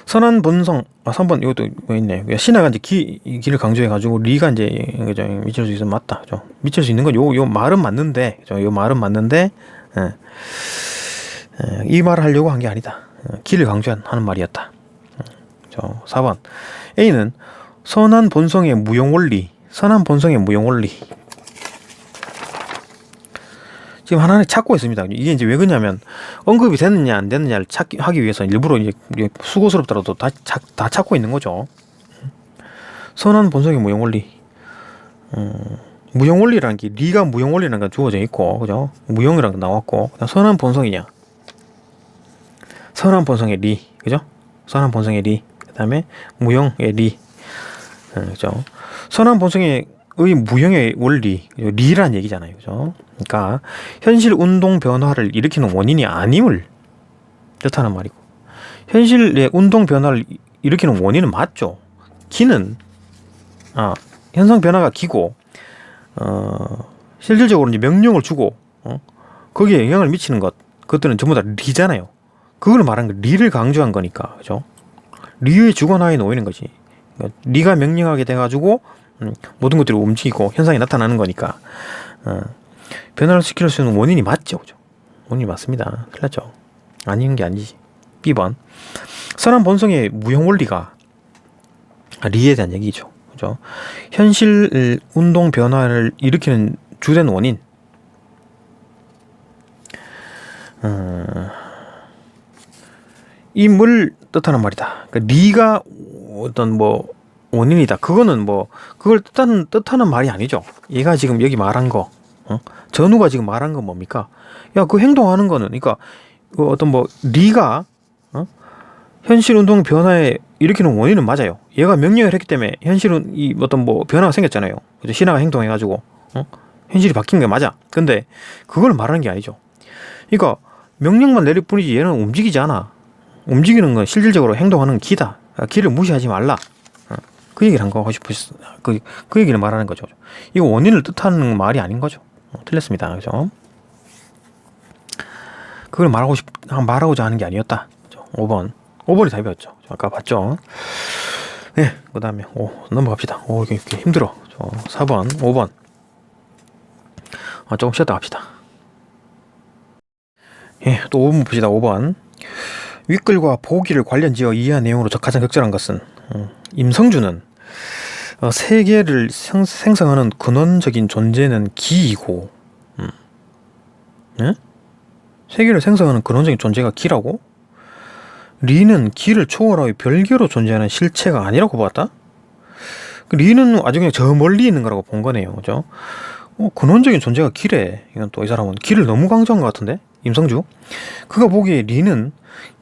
선한 본성. 3번 이것도 있네. 신하가 이제 기를 강조해가지고 리가 이제 그죠? 미칠 수 있으면 맞다. 그죠? 미칠 수 있는 건 요 말은 맞는데, 그죠? 요 말은 맞는데, 이 말을 하려고 한 게 아니다. 기를 강조하는 말이었다. 4번 A는 선한 본성의 무용원리. 선한 본성의 무용원리. 지금 하나는 찾고 있습니다. 이게 이제 왜 그러냐면 언급이 됐느냐 안 됐느냐를 하기 위해서 일부러 이제 수고스럽더라도 다 찾고 있는 거죠. 선한 본성의 무용원리. 무용원리라는 게 리가 무용원리라는 게 주어져 있고, 그죠? 무용이라는 게 나왔고, 선한 본성이냐? 선한 본성의 리, 그죠? 선한 본성의 리. 그다음에 무용의 리, 그죠? 선한 본성의 무형의 원리, 리란 얘기잖아요. 그죠? 그러니까 현실 운동 변화를 일으키는 원인이 아님을 뜻하는 말이고, 현실의 운동 변화를 일으키는 원인은 맞죠. 기는 현상 변화가 기고 실질적으로 이제 명령을 주고 거기에 영향을 미치는 것, 그것들은 전부 다 리잖아요. 그걸 말한 거, 리를 강조한 거니까, 그죠? 리의 주관하에 놓이는 거지. 그러니까 리가 명령하게 돼가지고 모든 것들이 움직이고 현상이 나타나는 거니까 변화를 시킬 수 있는 원인이 맞죠, 그죠? 원인이 맞습니다. 큰일 났죠. 아닌 게 아니지. B번, 선한 본성의 무형 원리가 리에 대한 얘기죠, 그죠? 현실 운동 변화를 일으키는 주된 원인, 임을 뜻하는 말이다. 그러니까 리가 어떤 뭐 원인이다. 그거는 뭐 그걸 뜻하는 말이 아니죠. 얘가 지금 여기 말한 거, 전우가 지금 말한 건 뭡니까? 야, 그 행동하는 거는, 그러니까 그 어떤 뭐 리가 현실 운동 변화에 일으키는 원인은 맞아요. 얘가 명령을 했기 때문에 현실은 이 어떤 뭐 변화가 생겼잖아요. 그죠? 신하가 행동해가지고 현실이 바뀐 게 맞아. 근데 그걸 말하는 게 아니죠. 그러니까 명령만 내릴 뿐이지 얘는 움직이지 않아. 움직이는 건 실질적으로 행동하는 기다. 기를 무시하지 말라. 그 얘기를 한 거 하고 싶으셨어. 그 얘기를 말하는 거죠. 이거 원인을 뜻하는 말이 아닌 거죠. 틀렸습니다. 그죠? 그걸 말하고자 하는 게 아니었다. 그죠? 5번이 답이었죠. 아까 봤죠? 네, 그 다음에 넘어갑시다. 이게 힘들어. 4번, 5번. 조금 쉬었다 갑시다. 예, 또 5번 봅시다. 5번. 윗글과 보기를 관련지어 이해한 내용으로 가장 적절한 것은 임성주는 세계를 생성하는 근원적인 존재는 기이고, 예? 세계를 생성하는 근원적인 존재가 기라고? 리는 기를 초월하여 별개로 존재하는 실체가 아니라고 봤다? 리는 아주 그냥 저 멀리 있는 거라고 본 거네요. 그죠? 근원적인 존재가 기래. 이건 또 이 사람은 기를 너무 강조한 것 같은데? 임성주? 그가 보기에 리는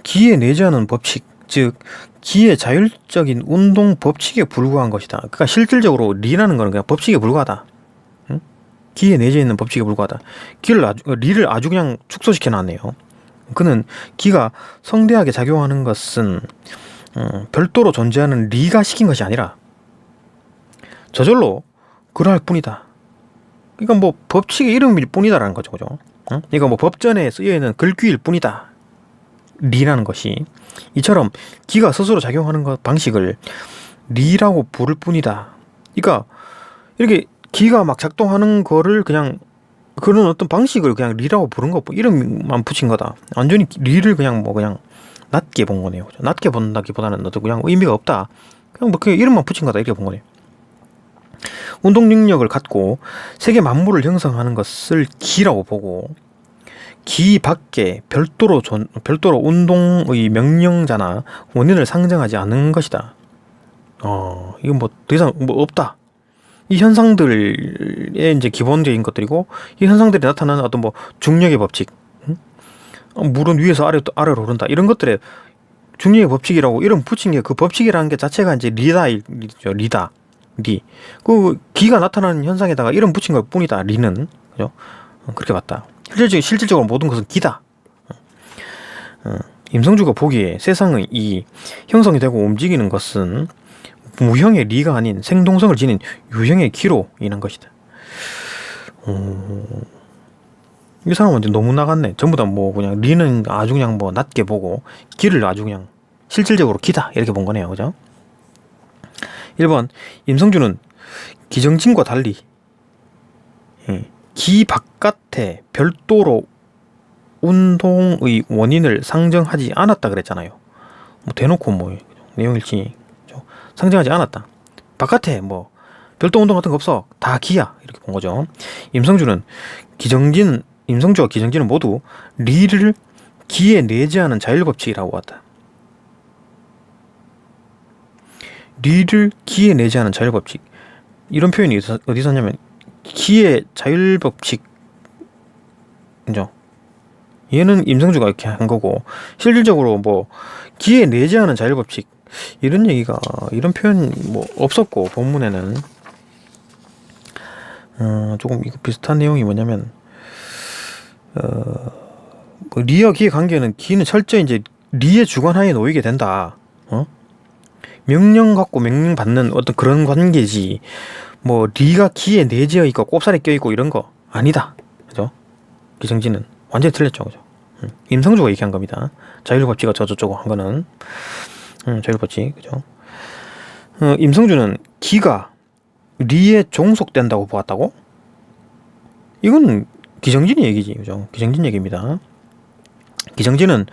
기에 내재하는 법칙, 즉 기의 자율적인 운동 법칙에 불과한 것이다. 그러니까 실질적으로 리라는 거는 그냥 법칙에 불과하다. 응? 기에 내재 있는 법칙에 불과하다. 리를 아주 그냥 축소시켜 놨네요. 그는 기가 성대하게 작용하는 것은 별도로 존재하는 리가 시킨 것이 아니라 저절로 그러할 뿐이다. 그러니까 뭐 법칙의 이름일 뿐이다라는 거죠, 그죠? 그러니까 뭐 법전에 쓰여 있는 글귀일 뿐이다. 리라는 것이 이처럼 기가 스스로 작용하는 것 방식을 리라고 부를 뿐이다. 그러니까 이렇게 기가 막 작동하는 거를 그냥 그런 어떤 방식을 그냥 리라고 부른 거, 이름만 붙인 거다. 완전히 리를 그냥 낮게 본 거네요. 낮게 본다기보다는 어떤 그냥 의미가 없다. 그냥 뭐 그냥 이름만 붙인 거다, 이렇게 본 거네요. 운동 능력을 갖고 세계 만물을 형성하는 것을 기라고 보고, 기 밖에 별도로 운동의 명령자나 원인을 상정하지 않은 것이다. 이건 뭐 더 이상 뭐 없다. 이 현상들의 이제 기본적인 것들이고, 이 현상들이 나타나는 어떤 뭐 중력의 법칙, 물은 위에서 아래로 흐른다, 이런 것들의 중력의 법칙이라고 이름 붙인 게, 그 법칙이라는 게 자체가 이제 리다. 그 기가 나타나는 현상에다가 이름 붙인 것 뿐이다. 리는, 그죠? 그렇게 봤다. 실질적으로 모든 것은 기다. 임성주가 보기에 세상의 이 형성이 되고 움직이는 것은 무형의 리가 아닌 생동성을 지닌 유형의 기로 인한 것이다. 이 사람은 이제 너무 나갔네. 전부 다 뭐 그냥 리는 아주 그냥 뭐 낮게 보고 기를 아주 그냥 실질적으로 기다, 이렇게 본 거네요. 그죠? 1번, 임성주는 기정진과 달리 기 바깥에 별도로 운동의 원인을 상정하지 않았다 그랬잖아요. 뭐 대놓고 뭐 내용일치 상정하지 않았다. 바깥에 뭐 별도 운동 같은 거 없어. 다 기야. 이렇게 본 거죠. 임성주와 기정진은 모두 리를 기에 내재하는 자율법칙이라고 했다. 리를 기에 내재하는 자율법칙. 이런 표현이 어디서 냐면 기의 자율법칙. 그죠? 얘는 임성주가 이렇게 한 거고, 실질적으로 뭐 기에 내재하는 자율법칙, 이런 표현 뭐 없었고, 본문에는 조금 이거 비슷한 내용이 뭐냐면 리와 기의 관계는, 기는 철저히 이제 리의 주관하에 놓이게 된다. 명령 갖고 명령 받는 어떤 그런 관계지, 뭐 리가 기에 내재어 있고 꼽살에 껴 있고 이런 거 아니다. 그죠? 기정지는 완전히 틀렸죠. 그죠? 임성주가 얘기한 겁니다. 자율법칙가 저쪽고 한 거는 자율법칙. 그죠? 임성주는 기가 리에 종속된다고 보았다고? 이건 기정진이 얘기지. 그죠? 기정진 얘기입니다. 기정진은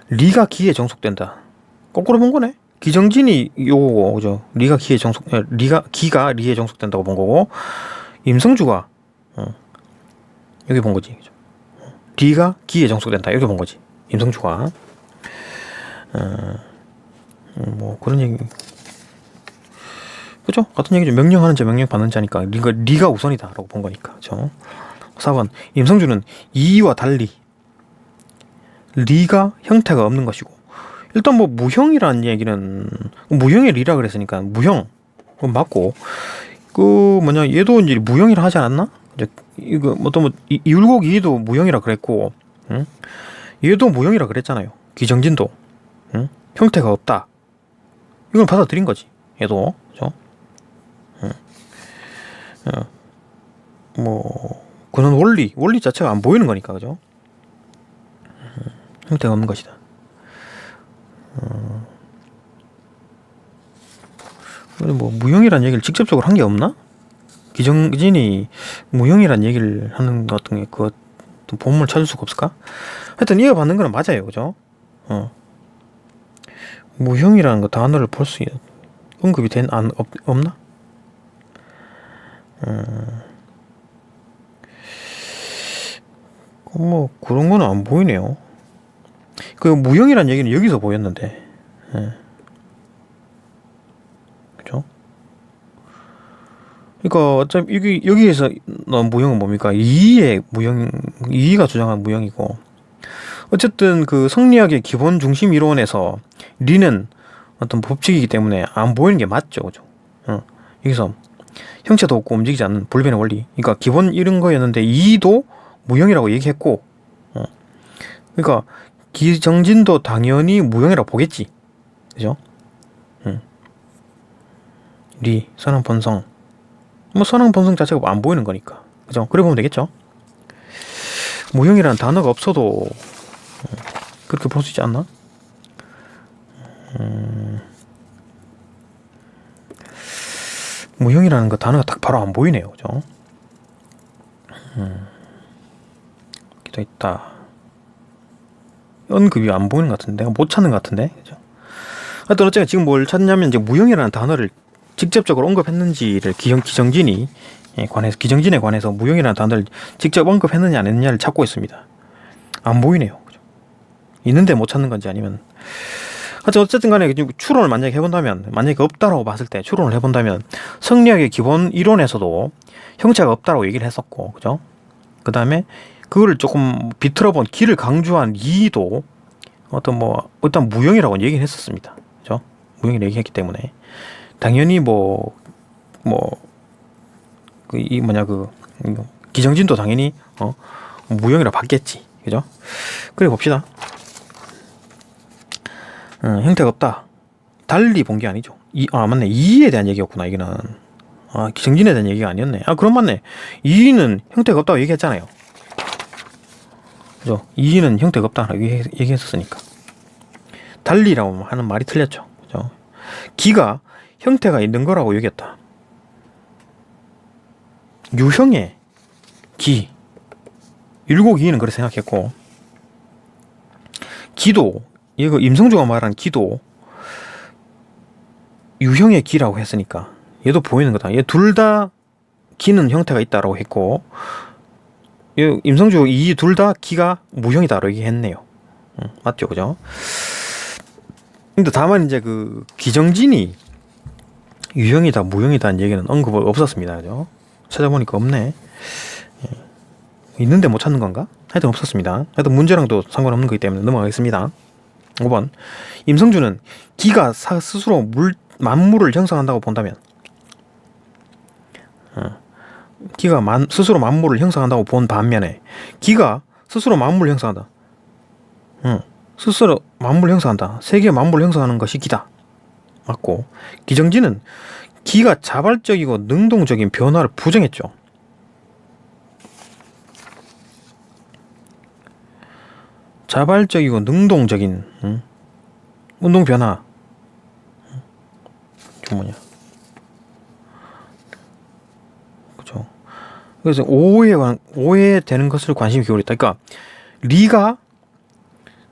리가 기에 종속된다. 거꾸로 본 거네. 기정진이 요거고, 그죠? 리가 기가 리에 종속된다고 본 거고, 임성주가 여기 본 거지. 그죠? 리가 기에 종속된다. 여기 본 거지. 임성주가. 뭐 그런 얘기. 그죠? 같은 얘기죠. 명령하는 자, 명령 받는 자니까 리가 우선이다라고 본 거니까. 그죠? 4번 임성주는 이와 달리 리가 형태가 없는 것이고, 일단 뭐 무형이라는 얘기는 무형의 리라 그랬으니까 무형 그건 맞고, 그 뭐냐 얘도 이제 무형이라 하지 않았나? 이거 어떤 뭐 이율곡 이도 무형이라 그랬고, 응? 얘도 무형이라 그랬잖아요. 기정진도 응? 형태가 없다. 이건 받아들인 거지. 얘도 그죠? 뭐 그는 원리 자체가 안 보이는 거니까. 그죠? 형태가 없는 것이다. 뭐 무형이란 얘기를 직접적으로 한 게 없나? 기정진이 무형이란 얘기를 하는 것 같은 게 그 본문을 찾을 수가 없을까? 하여튼 이어 받는 거는 맞아요. 그죠? 무형이라는 거 단어를 볼 수 언급이 없나? 뭐 그런 거는 안 보이네요. 그 무형이란 얘기는 여기서 보였는데, 그죠? 그러니까 어차피 여기에서 나온 무형은 뭡니까? 이의가 주장한 무형이고, 어쨌든 그 성리학의 기본 중심 이론에서 리는 어떤 법칙이기 때문에 안 보이는 게 맞죠. 그죠? 여기서 형체도 없고 움직이지 않는 불변의 원리, 그러니까 기본 이런 거였는데 이의도 무형이라고 얘기했고, 그러니까 기정진도 당연히 무형이라고 보겠지. 그죠? 리, 선왕 본성. 뭐 선왕 본성 자체가 안 보이는 거니까. 그죠? 그래 보면 되겠죠? 무형이라는 단어가 없어도 그렇게 볼 수 있지 않나? 무형이라는 거 단어가 딱 바로 안 보이네요. 그죠? 기도 있다. 언급이 안 보이는 것 같은데, 못 찾는 것 같은데, 그죠? 하여튼 어쨌든 지금 뭘 찾냐면 이제 무형이라는 단어를 직접적으로 언급했는지를 기정진에 관해서 무형이라는 단어를 직접 언급했느냐 안 했느냐를 찾고 있습니다. 안 보이네요. 그죠? 있는데 못 찾는 건지 아니면, 하여튼 어쨌든 간에 추론을 만약에 해본다면, 만약에 없다라고 봤을 때 추론을 해본다면 성리학의 기본 이론에서도 형체가 없다라고 얘기를 했었고, 그죠? 그 다음에 그거를 조금 비틀어본 기를 강조한 이도 어떤 무형이라고 얘기를 했었습니다. 그죠? 무형이라고 얘기했기 때문에 당연히 기정진도 당연히 무형이라 봤겠지. 그죠? 그래 봅시다. 형태가 없다. 달리 본 게 아니죠. 맞네. 이에 대한 얘기였구나. 이게는 기정진에 대한 얘기가 아니었네. 그럼 맞네. 이는 형태가 없다고 얘기했잖아요. 그죠? 이는 형태가 없다라고 얘기했었으니까. 달리라고 하는 말이 틀렸죠. 그죠? 기가 형태가 있는 거라고 얘기했다. 유형의 기. 율곡이는 그렇게 생각했고, 기도, 이거 임성주가 말한 기도 유형의 기라고 했으니까 얘도 보이는 거다. 얘 둘 다 기는 형태가 있다라고 했고, 임성주 이 둘 다 기가 무형이다라고 얘기했네요. 맞죠, 그죠? 근데 다만 이제 그 기정진이 유형이다 무형이다는 얘기는 언급 없었습니다. 그죠? 찾아보니까 없네. 있는데 못 찾는 건가? 하여튼 없었습니다. 하여튼 문제랑도 상관없는 거기 때문에 넘어가겠습니다. 5번 임성주는 기가 스스로 만물을 형성한다고 본다면, 기가 스스로 만물을 형성한다고 본 반면에 기가 스스로 만물을 형성한다. 스스로 만물을 형성한다. 세계 만물을 형성하는 것이 기다. 맞고, 기정진은 기가 자발적이고 능동적인 변화를 부정했죠. 자발적이고 능동적인 운동 변화. 뭐냐? 그죠? 그래서 오해되는 것을 관심이 기울였다. 그러니까 리가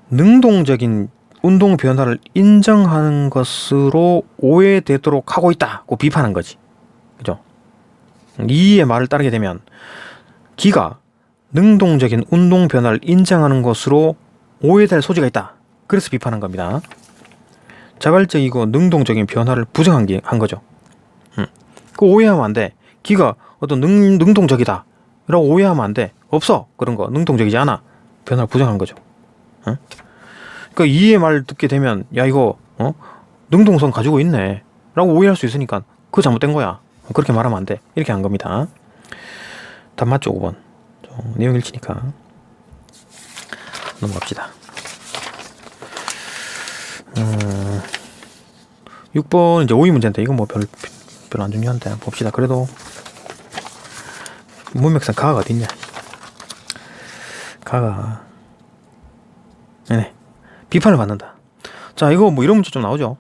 능동적인 운동 변화를 인정하는 것으로 오해되도록 하고 있다고 비판한 거지. 그죠? 리의 말을 따르게 되면 기가 능동적인 운동 변화를 인정하는 것으로 오해될 소지가 있다. 그래서 비판한 겁니다. 자발적이고 능동적인 변화를 부정한 거죠. 그 오해하면 안 돼. 기가 어떤 능동적이다 라고 오해하면 안 돼. 없어. 그런 거 능동적이지 않아. 변화를 부정한 거죠. 그러니까 이의 말 듣게 되면 야 이거 능동성 가지고 있네 라고 오해할 수 있으니까 그거 잘못된 거야. 그렇게 말하면 안 돼. 이렇게 한 겁니다. 답 맞죠? 5번. 내용 일치니까 넘어갑시다. 6번 이제 오이 문제인데 이건 뭐 별로 안 중요한데 봅시다. 그래도 문맥상 가가 어딨냐. 가가 네네 비판을 받는다. 자 이거 뭐 이런 문제 좀 나오죠.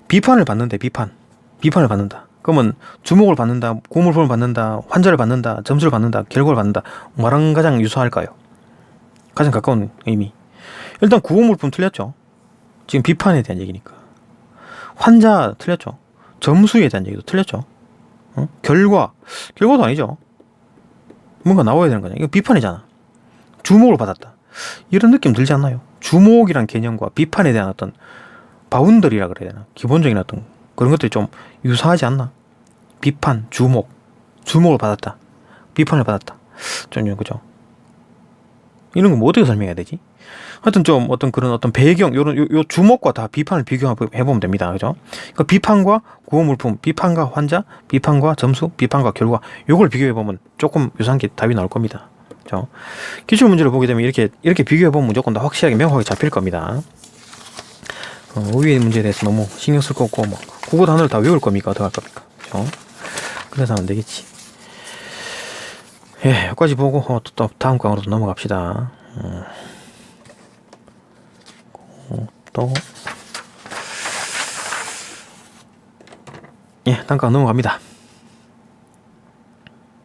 비판을 받는데 비판을 받는다. 그러면 주목을 받는다, 고물품을 받는다, 환자를 받는다, 점수를 받는다, 결과를 받는다. 뭐랑 가장 유사할까요? 가장 가까운 의미. 일단 구호물품 틀렸죠. 지금 비판에 대한 얘기니까. 환자 틀렸죠. 점수에 대한 얘기도 틀렸죠. 결과도 아니죠. 뭔가 나와야 되는 거냐. 이거 비판이잖아. 주목을 받았다. 이런 느낌 들지 않나요? 주목이란 개념과 비판에 대한 어떤 바운더리라 그래야 되나? 기본적인 어떤 그런 것들이 좀 유사하지 않나? 비판, 주목을 받았다. 비판을 받았다. 좀 그죠? 이런 거 뭐 어떻게 설명해야 되지? 하여튼 좀 어떤 그런 어떤 배경, 요 주목과 다 비판을 비교해보면 됩니다. 그죠? 그러니까 비판과 구호물품, 비판과 환자, 비판과 점수, 비판과 결과, 요걸 비교해보면 조금 유사한 게 답이 나올 겁니다. 그죠? 기출문제를 보게 되면 이렇게 비교해보면 무조건 다 확실하게 명확하게 잡힐 겁니다. 위의 문제에 대해서 너무 신경 쓸 거 없고, 뭐, 국어 단어를 다 외울 겁니까? 어떡할 겁니까? 그죠? 그래서 하면 되겠지. 예, 여기까지 보고, 또 다음 강으로 넘어갑시다. 예, 다음 강 넘어갑니다.